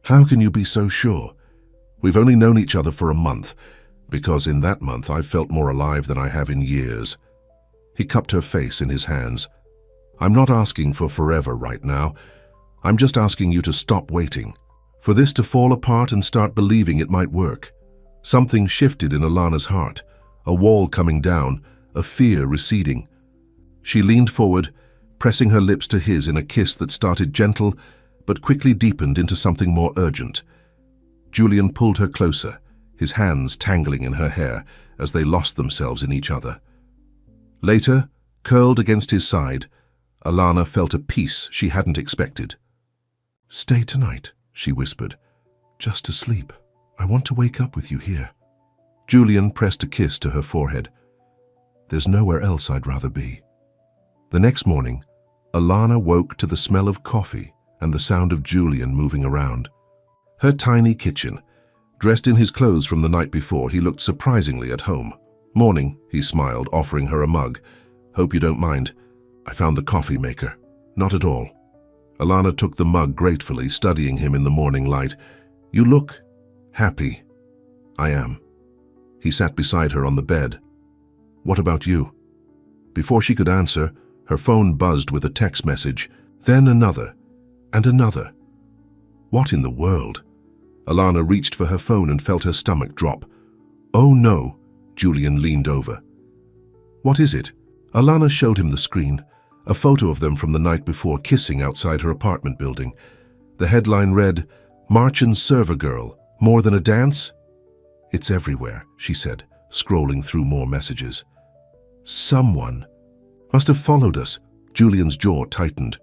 How can you be so sure? We've only known each other for a month, because in that month I've felt more alive than I have in years. He cupped her face in his hands. I'm not asking for forever right now. I'm just asking you to stop waiting. For this to fall apart and start believing it might work. Something shifted in Alana's heart, a wall coming down, a fear receding. She leaned forward, pressing her lips to his in a kiss that started gentle but quickly deepened into something more urgent. Julian pulled her closer, his hands tangling in her hair as they lost themselves in each other. Later, curled against his side, Alana felt a peace she hadn't expected. Stay tonight, she whispered. Just to sleep. I want to wake up with you here. Julian pressed a kiss to her forehead. There's nowhere else I'd rather be. The next morning, Alana woke to the smell of coffee and the sound of Julian moving around. Her tiny kitchen. Dressed in his clothes from the night before, he looked surprisingly at home. Morning, he smiled, offering her a mug. Hope you don't mind. I found the coffee maker. Not at all. Alana took the mug gratefully, studying him in the morning light. You look happy. I am. He sat beside her on the bed. What about you? Before she could answer, her phone buzzed with a text message, then another, and another. What in the world? Alana reached for her phone and felt her stomach drop. Oh no, Julian leaned over. What is it? Alana showed him the screen, a photo of them from the night before kissing outside her apartment building. The headline read, Marchand's server girl, more than a dance? It's everywhere, she said, scrolling through more messages. Someone must have followed us. Julian's jaw tightened.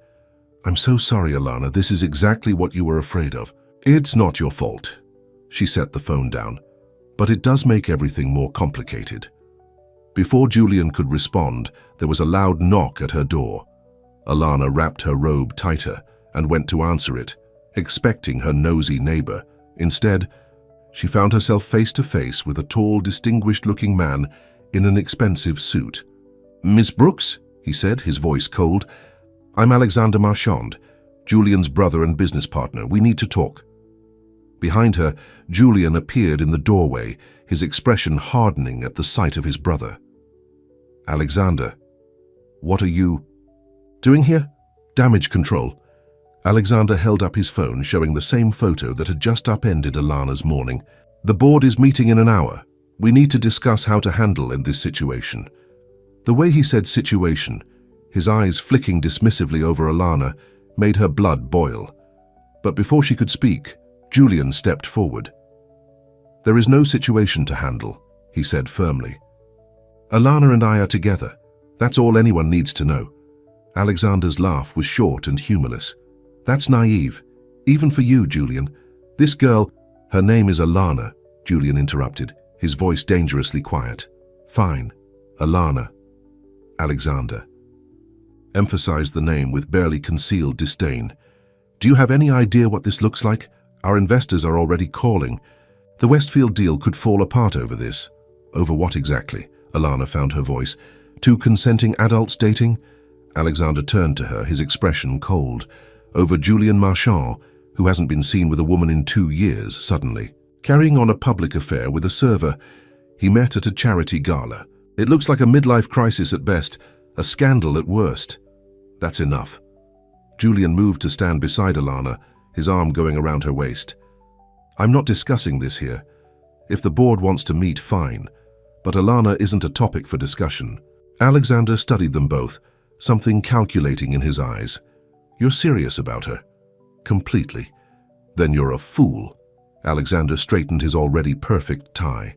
I'm so sorry, Alana, this is exactly what you were afraid of. It's not your fault. She set the phone down, but it does make everything more complicated. Before Julian could respond, there was a loud knock at her door. Alana wrapped her robe tighter and went to answer it, expecting her nosy neighbor. Instead, she found herself face to face with a tall, distinguished-looking man in an expensive suit. Miss Brooks, he said, his voice cold. I'm Alexander Marchand, Julian's brother and business partner. We need to talk. Behind her, Julian appeared in the doorway, his expression hardening at the sight of his brother. Alexander, what are you doing here? Damage control. Alexander held up his phone, showing the same photo that had just upended Alana's morning. The board is meeting in an hour. We need to discuss how to handle in this situation. The way he said situation, his eyes flicking dismissively over Alana, made her blood boil. But before she could speak, Julian stepped forward. There is no situation to handle, he said firmly. Alana and I are together. That's all anyone needs to know. Alexander's laugh was short and humorless. That's naive, even for you, Julian. This girl, her name is Alana, Julian interrupted, his voice dangerously quiet. Fine, Alana. Alexander emphasized the name with barely concealed disdain. Do you have any idea what this looks like? Our investors are already calling. The Westfield deal could fall apart over this. Over what exactly? Alana found her voice. Two consenting adults dating? Alexander turned to her, his expression cold. Over Julian Marchand, who hasn't been seen with a woman in 2 years, suddenly. Carrying on a public affair with a server he met at a charity gala. It looks like a midlife crisis at best, a scandal at worst. That's enough. Julian moved to stand beside Alana, his arm going around her waist. I'm not discussing this here. If the board wants to meet, fine. But Alana isn't a topic for discussion. Alexander studied them both, something calculating in his eyes. You're serious about her? Completely. Then you're a fool. Alexander straightened his already perfect tie.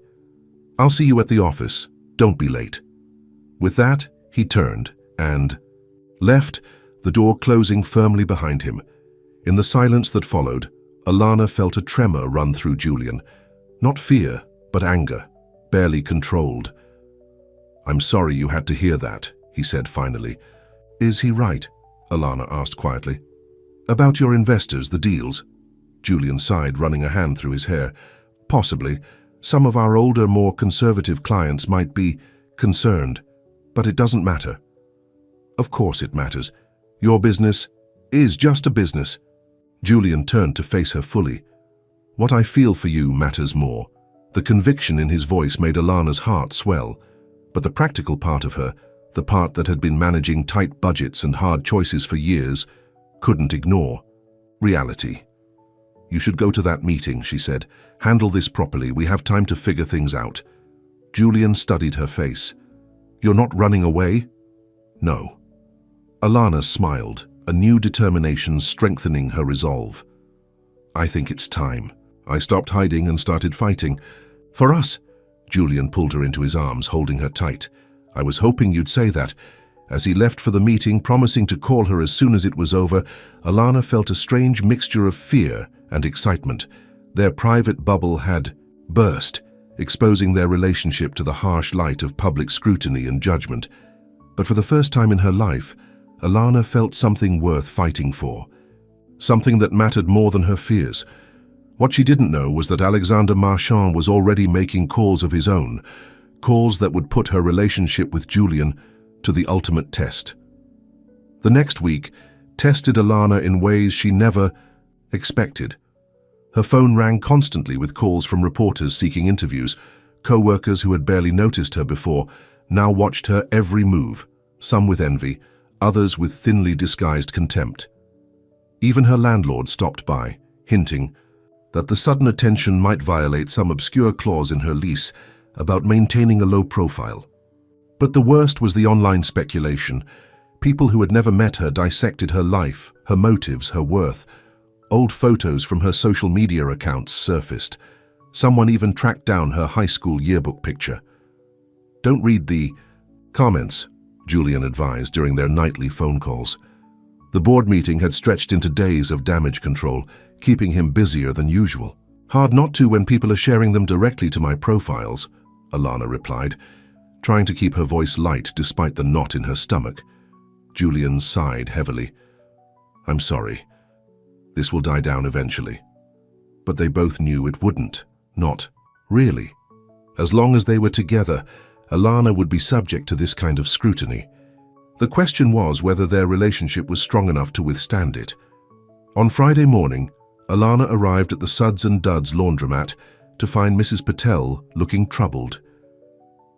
"I'll see you at the office. Don't be late." With that, he turned and left, the door closing firmly behind him. In the silence that followed, Alana felt a tremor run through Julian. Not fear, but anger, barely controlled. "I'm sorry you had to hear that," he said finally. "Is he right?" Alana asked quietly. "About your investors, the deals?" Julian sighed, running a hand through his hair. "Possibly. Some of our older, more conservative clients might be concerned, but it doesn't matter." "Of course it matters. Your business is just a business." Julian turned to face her fully. "What I feel for you matters more." The conviction in his voice made Alana's heart swell, but the practical part of her, the part that had been managing tight budgets and hard choices for years, couldn't ignore reality. "You should go to that meeting," she said. "Handle this properly. We have time to figure things out." Julian studied her face. "You're not running away?" "No." Alana smiled, a new determination strengthening her resolve. "I think it's time. I stopped hiding and started fighting. For us." Julian pulled her into his arms, holding her tight. "I was hoping you'd say that." As he left for the meeting, promising to call her as soon as it was over, Alana felt a strange mixture of fear and excitement. Their private bubble had burst, exposing their relationship to the harsh light of public scrutiny and judgment. But for the first time in her life, Alana felt something worth fighting for. Something that mattered more than her fears. What she didn't know was that Alexander Marchand was already making calls of his own, calls that would put her relationship with Julian to the ultimate test. The next week tested Alana in ways she never expected. Her phone rang constantly with calls from reporters seeking interviews. Co-workers who had barely noticed her before now watched her every move, some with envy, others with thinly disguised contempt. Even her landlord stopped by, hinting that the sudden attention might violate some obscure clause in her lease about maintaining a low profile. But the worst was the online speculation. People who had never met her dissected her life, her motives, her worth. Old photos from her social media accounts surfaced. Someone even tracked down her high school yearbook picture. "Don't read the comments," Julian advised during their nightly phone calls. The board meeting had stretched into days of damage control, keeping him busier than usual. "Hard not to when people are sharing them directly to my profiles," Alana replied, trying to keep her voice light despite the knot in her stomach. Julian sighed heavily. "I'm sorry. This will die down eventually." But they both knew it wouldn't. Not really. As long as they were together, Alana would be subject to this kind of scrutiny. The question was whether their relationship was strong enough to withstand it. On Friday morning, Alana arrived at the Suds and Duds laundromat to find Mrs. Patel looking troubled.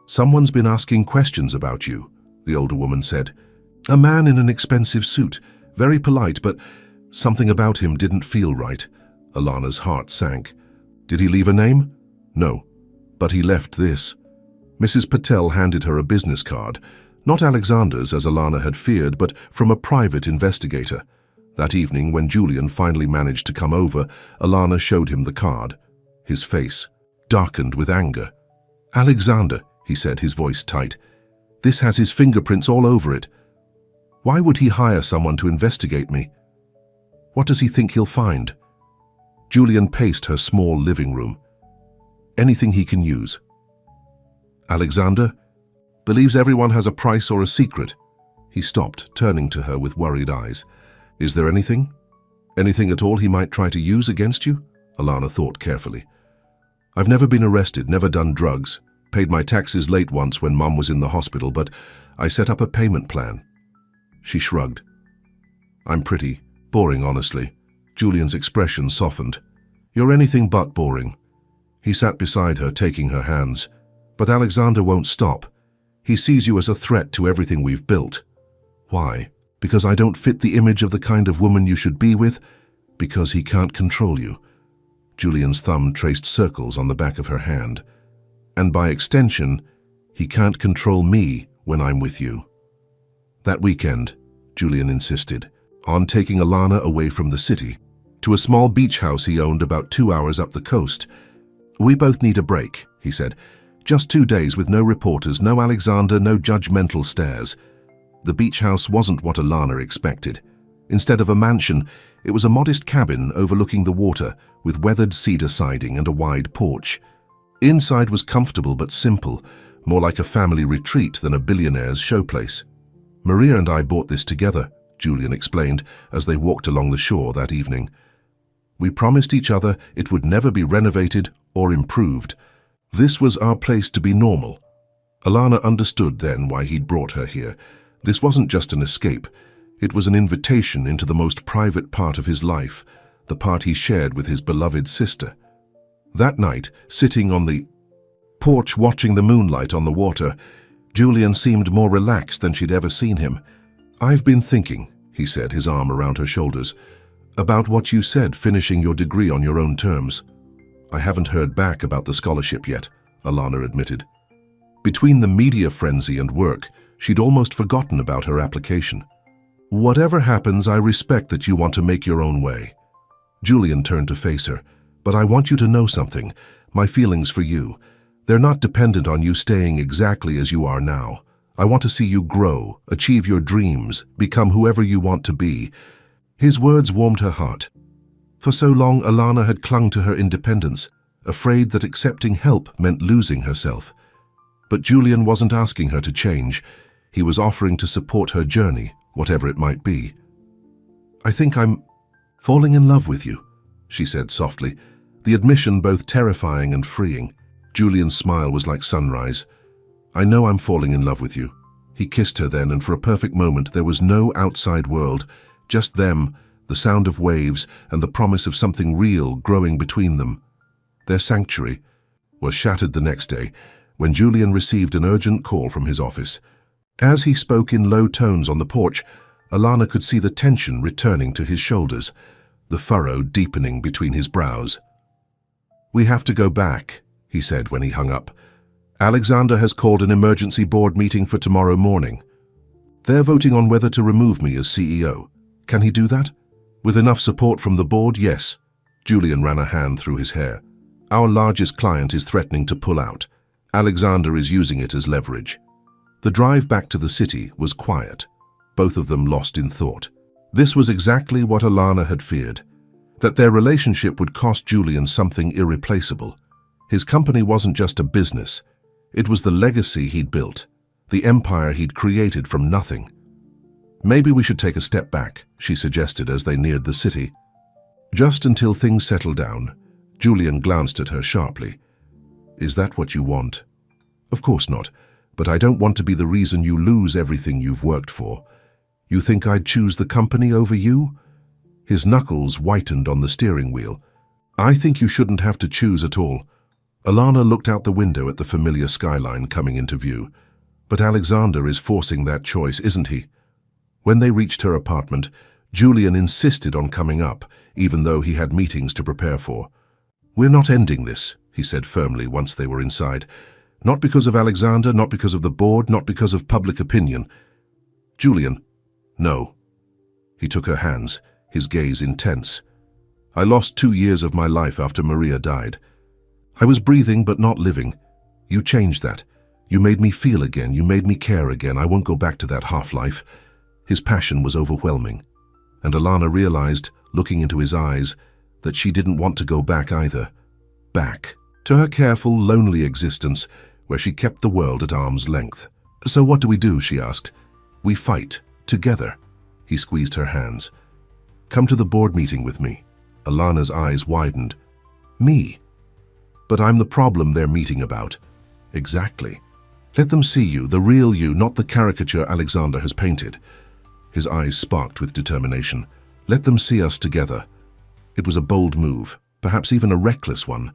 "Someone's been asking questions about you," the older woman said. "A man in an expensive suit, very polite, but something about him didn't feel right." Alana's heart sank. "Did he leave a name?" "No, but he left this." Mrs. Patel handed her a business card, not Alexander's as Alana had feared, but from a private investigator. That evening, when Julian finally managed to come over, Alana showed him the card. His face darkened with anger. "Alexander," he said, his voice tight. "This has his fingerprints all over it. Why would he hire someone to investigate me? What does he think he'll find?" Julian paced her small living room. "Anything he can use." "Alexander believes everyone has a price or a secret." He stopped, turning to her with worried eyes. "Is there anything? Anything at all he might try to use against you?" Alana thought carefully. "I've never been arrested, never done drugs. Paid my taxes late once when Mom was in the hospital, but I set up a payment plan." She shrugged. "I'm pretty boring, honestly." Julian's expression softened. "You're anything but boring." He sat beside her, taking her hands. "But Alexander won't stop. He sees you as a threat to everything we've built." "Why? Because I don't fit the image of the kind of woman you should be with?" "Because he can't control you." Julian's thumb traced circles on the back of her hand. "And by extension, he can't control me when I'm with you." That weekend, Julian insisted on taking Alana away from the city to a small beach house he owned about 2 hours up the coast. "We both need a break," he said. "Just 2 days with no reporters, no Alexander, no judgmental stares." The beach house wasn't what Alana expected. Instead of a mansion, it was a modest cabin overlooking the water with weathered cedar siding and a wide porch. Inside was comfortable but simple, more like a family retreat than a billionaire's showplace. "Maria and I bought this together," Julian explained as they walked along the shore that evening. "We promised each other it would never be renovated or improved. This was our place to be normal." Alana understood then why he'd brought her here. This wasn't just an escape. It was an invitation into the most private part of his life, the part he shared with his beloved sister. That night, sitting on the porch watching the moonlight on the water, Julian seemed more relaxed than she'd ever seen him. "I've been thinking," he said, his arm around her shoulders, "about what you said, finishing your degree on your own terms." "I haven't heard back about the scholarship yet," Alana admitted. Between the media frenzy and work, she'd almost forgotten about her application. "Whatever happens, I respect that you want to make your own way." Julian turned to face her. "But I want you to know something. My feelings for you, they're not dependent on you staying exactly as you are now. I want to see you grow, achieve your dreams, become whoever you want to be." His words warmed her heart. For so long, Alana had clung to her independence, afraid that accepting help meant losing herself. But Julian wasn't asking her to change. He was offering to support her journey, whatever it might be. "I think I'm falling in love with you," she said softly, the admission both terrifying and freeing. Julian's smile was like sunrise. "I know I'm falling in love with you." He kissed her then, and for a perfect moment there was no outside world, just them, the sound of waves, and the promise of something real growing between them. Their sanctuary was shattered the next day when Julian received an urgent call from his office. As he spoke in low tones on the porch, Alana could see the tension returning to his shoulders, the furrow deepening between his brows. "We have to go back," he said when he hung up. "Alexander has called an emergency board meeting for tomorrow morning. They're voting on whether to remove me as CEO. Can he do that? With enough support from the board, yes." Julian ran a hand through his hair. "Our largest client is threatening to pull out. Alexander is using it as leverage." The drive back to the city was quiet, both of them lost in thought. This was exactly what Alana had feared, that their relationship would cost Julian something irreplaceable. His company wasn't just a business. It was the legacy he'd built, the empire he'd created from nothing. "Maybe we should take a step back," she suggested as they neared the city. "Just until things settle down." Julian glanced at her sharply. "Is that what you want?" "Of course not, but I don't want to be the reason you lose everything you've worked for. You think I'd choose the company over you?" His knuckles whitened on the steering wheel. "I think you shouldn't have to choose at all." Alana looked out the window at the familiar skyline coming into view. "But Alexander is forcing that choice, isn't he?" When they reached her apartment, Julian insisted on coming up, even though he had meetings to prepare for. "We're not ending this," he said firmly once they were inside. "Not because of Alexander, not because of the board, not because of public opinion." "Julian, no." He took her hands, his gaze intense. "I lost 2 years of my life after Maria died. I was breathing but not living. You changed that. You made me feel again. You made me care again. I won't go back to that half-life." His passion was overwhelming, and Alana realized, looking into his eyes, that she didn't want to go back either. Back to her careful, lonely existence where she kept the world at arm's length. "So what do we do?" she asked. "We fight, together." He squeezed her hands. "Come to the board meeting with me." Alana's eyes widened. "Me? But I'm the problem they're meeting about." "Exactly. Let them see you, the real you, not the caricature Alexander has painted." His eyes sparked with determination. "Let them see us together." It was a bold move, perhaps even a reckless one.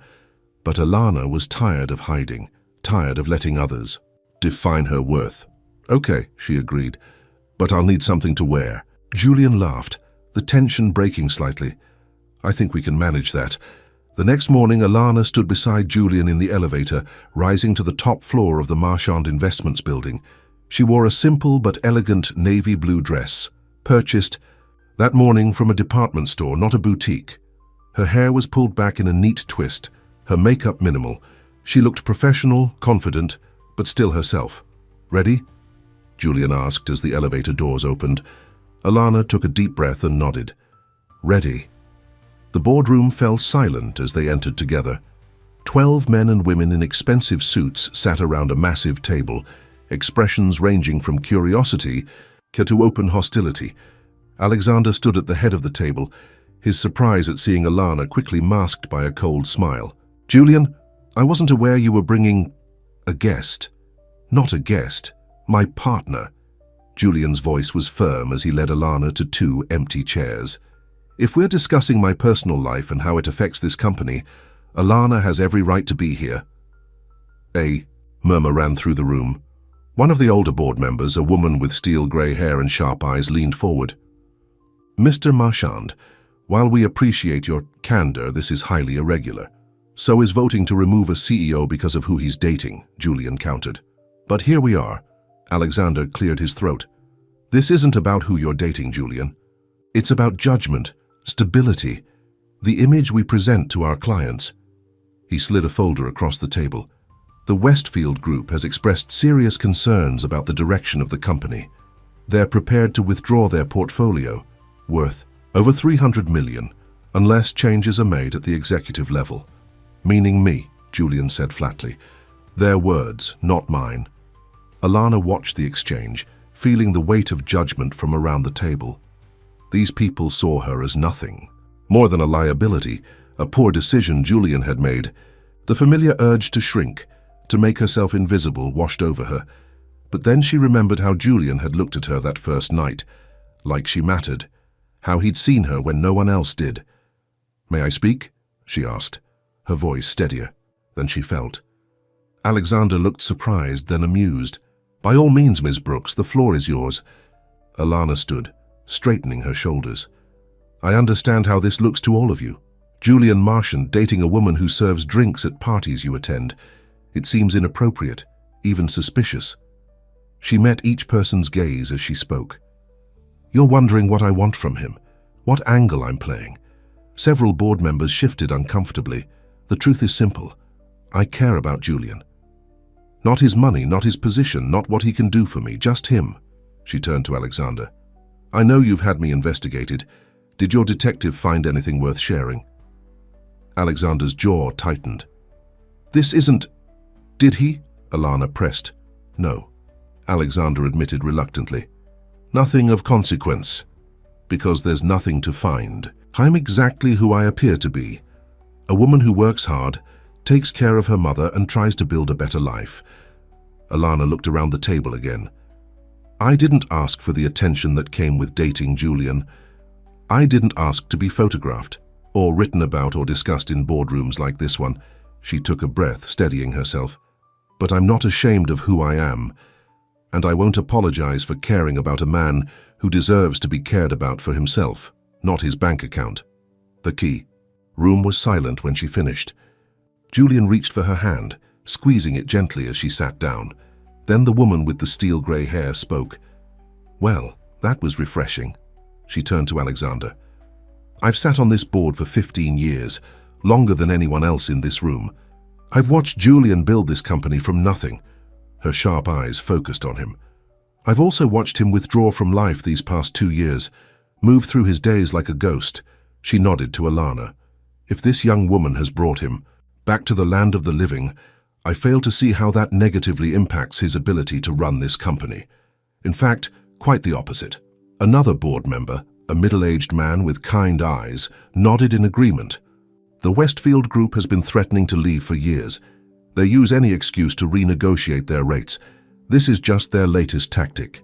But Alana was tired of hiding, tired of letting others define her worth. "Okay," she agreed, "but I'll need something to wear." Julian laughed, the tension breaking slightly. "I think we can manage that." The next morning, Alana stood beside Julian in the elevator, rising to the top floor of the Marchand Investments building. She wore a simple but elegant navy blue dress, purchased That morning from a department store, not a boutique. Her hair was pulled back in a neat twist, her makeup minimal. She looked professional, confident, but still herself. "Ready?" Julian asked as the elevator doors opened. Alana took a deep breath and nodded. "Ready." The boardroom fell silent as they entered together. 12 men and women in expensive suits sat around a massive table, expressions ranging from curiosity to open hostility. Alexander stood at the head of the table, his surprise at seeing Alana quickly masked by a cold smile. "Julian, I wasn't aware you were bringing a guest." "Not a guest, my partner." Julian's voice was firm as he led Alana to 2 empty chairs. "If we're discussing my personal life and how it affects this company, Alana has every right to be here." A murmur ran through the room. One of the older board members, a woman with steel grey hair and sharp eyes, leaned forward. "Mr. Marchand, while we appreciate your candor, this is highly irregular. So is voting to remove a CEO because of who he's dating," Julian countered. "But here we are." Alexander cleared his throat. "This isn't about who you're dating, Julian. It's about judgment, stability, the image we present to our clients." He slid a folder across the table. "The Westfield Group has expressed serious concerns about the direction of the company. They're prepared to withdraw their portfolio, worth over 300 million, unless changes are made at the executive level." "Meaning me," Julian said flatly. "Their words, not mine." Alana watched the exchange, feeling the weight of judgment from around the table. These people saw her as nothing, more than a liability, a poor decision Julian had made. The familiar urge to shrink, to make herself invisible, washed over her. But then she remembered how Julian had looked at her that first night, like she mattered, how he'd seen her when no one else did. "May I speak?" she asked, her voice steadier than she felt. Alexander looked surprised, then amused. "By all means, Ms. Brooks, the floor is yours." Alana stood, straightening her shoulders. "I understand how this looks to all of you. Julian Marchand dating a woman who serves drinks at parties you attend. It seems inappropriate, even suspicious." She met each person's gaze as she spoke. "You're wondering what I want from him, what angle I'm playing." Several board members shifted uncomfortably. "The truth is simple. I care about Julian. Not his money, not his position, not what he can do for me, just him." She turned to Alexander. "I know you've had me investigated. Did your detective find anything worth sharing?" Alexander's jaw tightened. "This isn't—" "Did he?" Alana pressed. "No," Alexander admitted reluctantly. "Nothing of consequence, because there's nothing to find. I'm exactly who I appear to be. A woman who works hard, takes care of her mother and tries to build a better life." Alana looked around the table again. "I didn't ask for the attention that came with dating Julian. I didn't ask to be photographed, or written about or discussed in boardrooms like this one." She took a breath, steadying herself. "But I'm not ashamed of who I am, and I won't apologize for caring about a man who deserves to be cared about for himself, not his bank account." The key. Room was silent when she finished. Julian reached for her hand, squeezing it gently as she sat down. Then the woman with the steel grey hair spoke. "Well, that was refreshing." She turned to Alexander. "I've sat on this board for 15 years, longer than anyone else in this room. I've watched Julian build this company from nothing." Her sharp eyes focused on him. "I've also watched him withdraw from life these past 2 years, move through his days like a ghost." She nodded to Alana. "If this young woman has brought him back to the land of the living, I fail to see how that negatively impacts his ability to run this company. In fact, quite the opposite." Another board member, a middle-aged man with kind eyes, nodded in agreement. "The Westfield Group has been threatening to leave for years. They use any excuse to renegotiate their rates. This is just their latest tactic."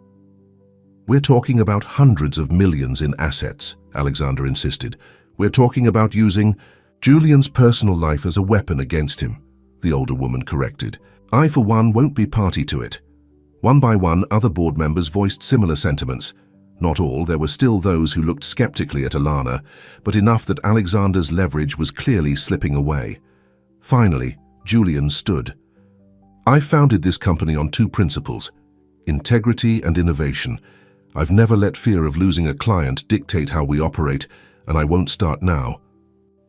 "We're talking about hundreds of millions in assets," Alexander insisted. "We're talking about using Julian's personal life as a weapon against him," the older woman corrected. "I, for one, won't be party to it." One by one, other board members voiced similar sentiments. Not all, there were still those who looked skeptically at Alana, but enough that Alexander's leverage was clearly slipping away. Finally, Julian stood. "I founded this company on 2 principles, integrity and innovation. I've never let fear of losing a client dictate how we operate, and I won't start now."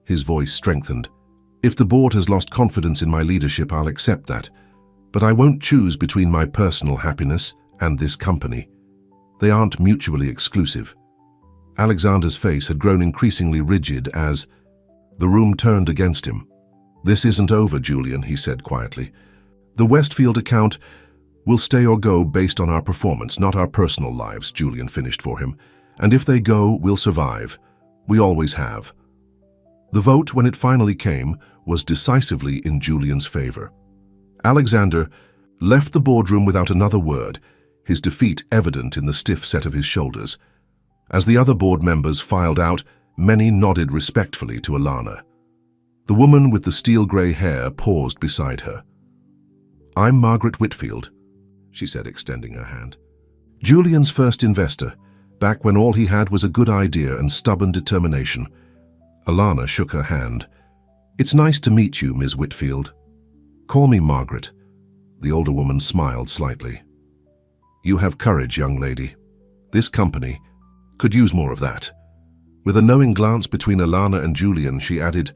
His voice strengthened. "If the board has lost confidence in my leadership, I'll accept that. But I won't choose between my personal happiness and this company. They aren't mutually exclusive." Alexander's face had grown increasingly rigid as the room turned against him. "This isn't over, Julian," he said quietly. "The Westfield account will stay or go based on our performance, not our personal lives," Julian finished for him. "And if they go, we'll survive. We always have." The vote, when it finally came, was decisively in Julian's favor. Alexander left the boardroom without another word, his defeat evident in the stiff set of his shoulders. As the other board members filed out, many nodded respectfully to Alana. The woman with the steel-grey hair paused beside her. "I'm Margaret Whitfield," she said, extending her hand. "Julian's first investor, back when all he had was a good idea and stubborn determination." Alana shook her hand. "It's nice to meet you, Ms. Whitfield." "Call me Margaret." The older woman smiled slightly. "You have courage, young lady. This company could use more of that." With a knowing glance between Alana and Julian, she added,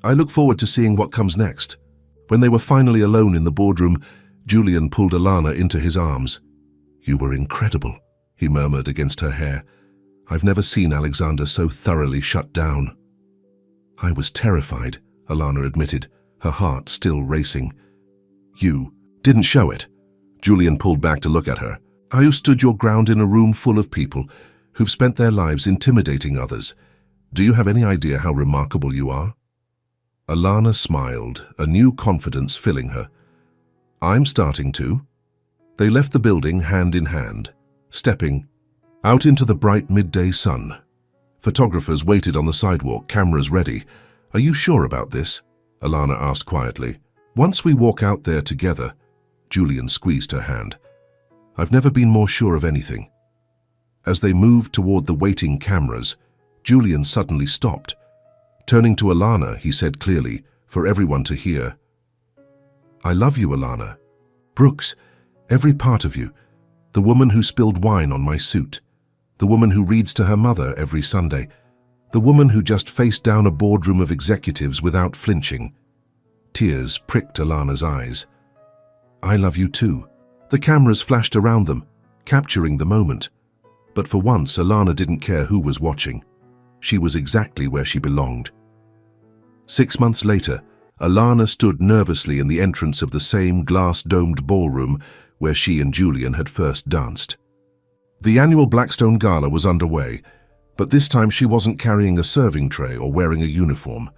"I look forward to seeing what comes next." When they were finally alone in the boardroom, Julian pulled Alana into his arms. "You were incredible," he murmured against her hair. "I've never seen Alexander so thoroughly shut down." "I was terrified," Alana admitted, her heart still racing. "You didn't show it." Julian pulled back to look at her. "You stood your ground in a room full of people who've spent their lives intimidating others. Do you have any idea how remarkable you are?" Alana smiled, a new confidence filling her. "I'm starting to." They left the building hand in hand, stepping out into the bright midday sun. Photographers waited on the sidewalk, cameras ready. "Are you sure about this?" Alana asked quietly. "Once we walk out there together," Julian squeezed her hand. "I've never been more sure of anything." As they moved toward the waiting cameras, Julian suddenly stopped. Turning to Alana, he said clearly, for everyone to hear, "I love you, Alana. Brooks, every part of you. The woman who spilled wine on my suit. The woman who reads to her mother every Sunday. The woman who just faced down a boardroom of executives without flinching." Tears pricked Alana's eyes. "I love you too." The cameras flashed around them, capturing the moment. But for once, Alana didn't care who was watching. She was exactly where she belonged. 6 months later, Alana stood nervously in the entrance of the same glass-domed ballroom where she and Julian had first danced. The annual Blackstone Gala was underway, but this time she wasn't carrying a serving tray or wearing a uniform.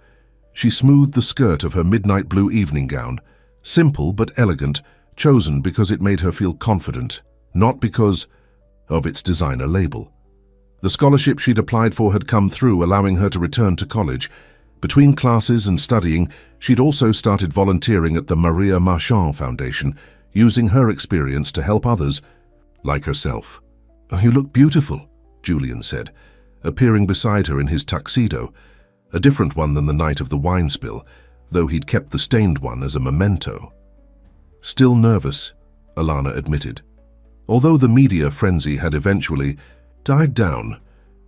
She smoothed the skirt of her midnight blue evening gown, simple but elegant, chosen because it made her feel confident, not because of its designer label. The scholarship she'd applied for had come through, allowing her to return to college. Between classes and studying, she'd also started volunteering at the Maria Marchand Foundation, using her experience to help others like herself. "You look beautiful," Julian said, appearing beside her in his tuxedo, a different one than the night of the wine spill, though he'd kept the stained one as a memento. "Still nervous," Alana admitted. Although the media frenzy had eventually died down,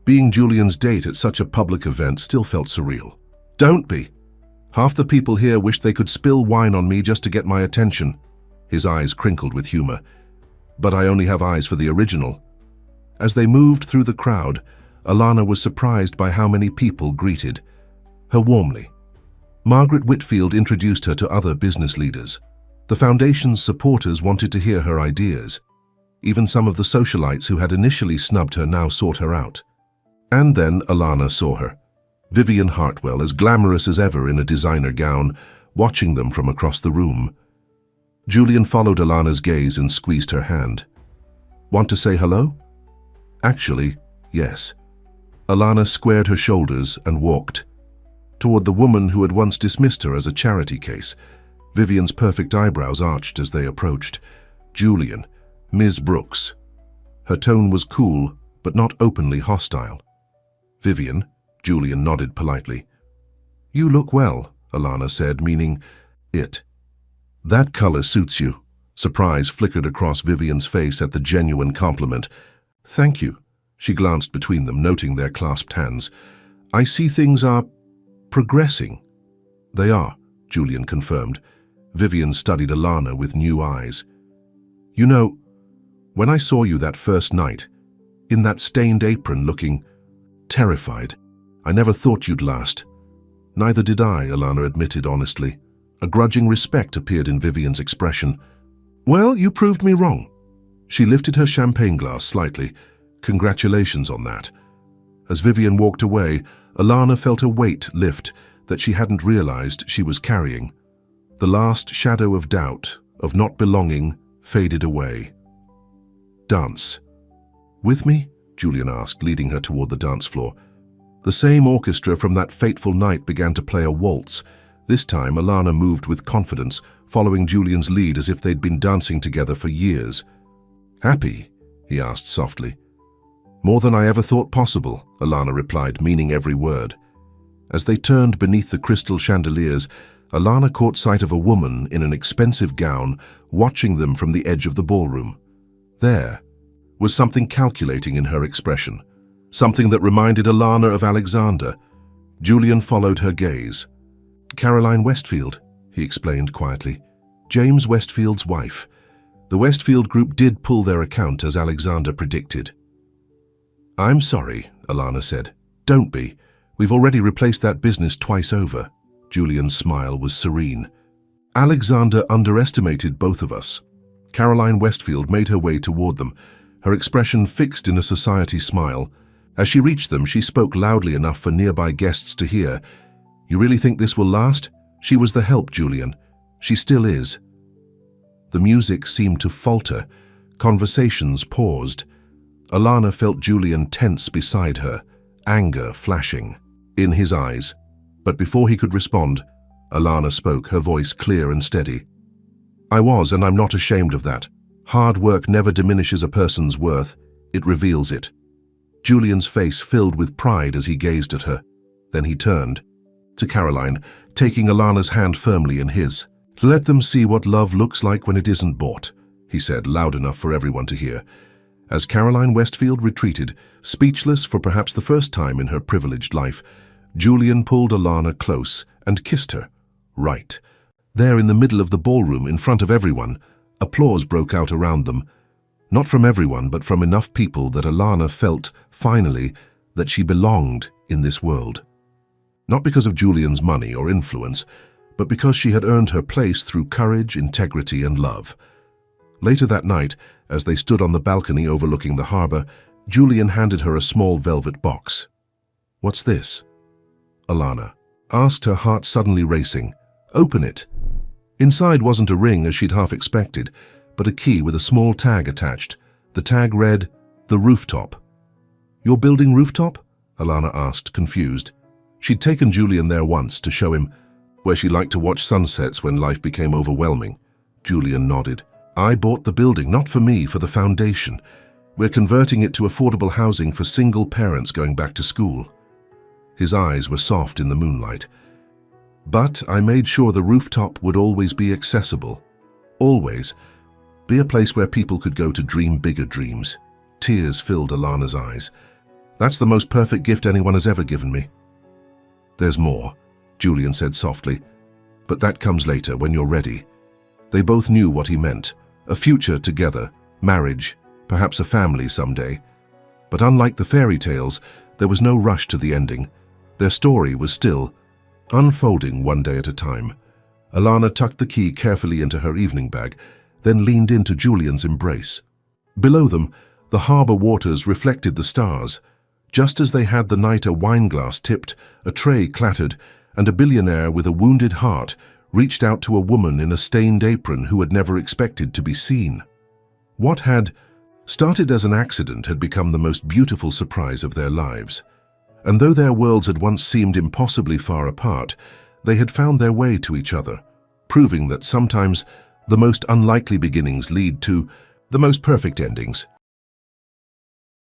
being Julian's date at such a public event still felt surreal. "Don't be. Half the people here wish they could spill wine on me just to get my attention." His eyes crinkled with humor. "But I only have eyes for the original." As they moved through the crowd, Alana was surprised by how many people greeted her warmly. Margaret Whitfield introduced her to other business leaders. The foundation's supporters wanted to hear her ideas. Even some of the socialites who had initially snubbed her now sought her out. And then Alana saw her, Vivian Hartwell, as glamorous as ever in a designer gown, watching them from across the room. Julian followed Alana's gaze and squeezed her hand. "Want to say hello?" "Actually, yes." Alana squared her shoulders and walked toward the woman who had once dismissed her as a charity case. Vivian's perfect eyebrows arched as they approached. "Julian, Ms. Brooks." Her tone was cool, but not openly hostile. "Vivian," Julian nodded politely. "You look well," Alana said, meaning it. "That color suits you." Surprise flickered across Vivian's face at the genuine compliment. Thank you. She glanced between them, noting their clasped hands. I see things are progressing. They are, Julian confirmed. Vivian studied Alana with new eyes. You know, when I saw you that first night, in that stained apron looking terrified, I never thought you'd last. Neither did I, Alana admitted honestly. A grudging respect appeared in Vivian's expression. Well, you proved me wrong. She lifted her champagne glass slightly. Congratulations on that. As Vivian walked away, Alana felt a weight lift that she hadn't realized she was carrying. The last shadow of doubt, of not belonging, faded away. Dance. With me? Julian asked, leading her toward the dance floor. The same orchestra from that fateful night began to play a waltz. This time, Alana moved with confidence, following Julian's lead as if they'd been dancing together for years. Happy? He asked softly. More than I ever thought possible, Alana replied, meaning every word. As they turned beneath the crystal chandeliers, Alana caught sight of a woman in an expensive gown watching them from the edge of the ballroom. There was something calculating in her expression, something that reminded Alana of Alexander. Julian followed her gaze. Caroline Westfield, he explained quietly. James Westfield's wife. The Westfield group did pull their account as Alexander predicted. I'm sorry, Alana said. Don't be. We've already replaced that business twice over. Julian's smile was serene. Alexander underestimated both of us. Caroline Westfield made her way toward them, her expression fixed in a society smile. As she reached them, she spoke loudly enough for nearby guests to hear. You really think this will last? She was the help, Julian. She still is. The music seemed to falter. Conversations paused. Alana felt Julian tense beside her, anger flashing in his eyes. But before he could respond, Alana spoke, her voice clear and steady. I was, and I'm not ashamed of that. Hard work never diminishes a person's worth. It reveals it. Julian's face filled with pride as he gazed at her. Then he turned to Caroline, taking Alana's hand firmly in his. Let them see what love looks like when it isn't bought, he said, loud enough for everyone to hear. As Caroline Westfield retreated, speechless for perhaps the first time in her privileged life, Julian pulled Alana close and kissed her. Right. There in the middle of the ballroom, in front of everyone, applause broke out around them. Not from everyone, but from enough people that Alana felt, finally, that she belonged in this world. Not because of Julian's money or influence, but because she had earned her place through courage, integrity, and love. Later that night, as they stood on the balcony overlooking the harbor, Julian handed her a small velvet box. What's this? Alana asked, her heart suddenly racing. Open it. Inside wasn't a ring as she'd half expected, but a key with a small tag attached. The tag read, The Rooftop. Your building rooftop? Alana asked, confused. She'd taken Julian there once to show him where she liked to watch sunsets when life became overwhelming. Julian nodded. I bought the building, not for me, for the foundation. We're converting it to affordable housing for single parents going back to school. His eyes were soft in the moonlight. But I made sure the rooftop would always be accessible. Always. Be a place where people could go to dream bigger dreams. Tears filled Alana's eyes. That's the most perfect gift anyone has ever given me. There's more, Julian said softly. But that comes later, when you're ready. They both knew what he meant. A future together, marriage, perhaps a family someday. But unlike the fairy tales, there was no rush to the ending. Their story was still unfolding one day at a time. Alana tucked the key carefully into her evening bag, then leaned into Julian's embrace. Below them, the harbor waters reflected the stars. Just as they had the night, a wineglass tipped, a tray clattered, and a billionaire with a wounded heart reached out to a woman in a stained apron who had never expected to be seen. What had started as an accident had become the most beautiful surprise of their lives. And though their worlds had once seemed impossibly far apart, they had found their way to each other, proving that sometimes the most unlikely beginnings lead to the most perfect endings.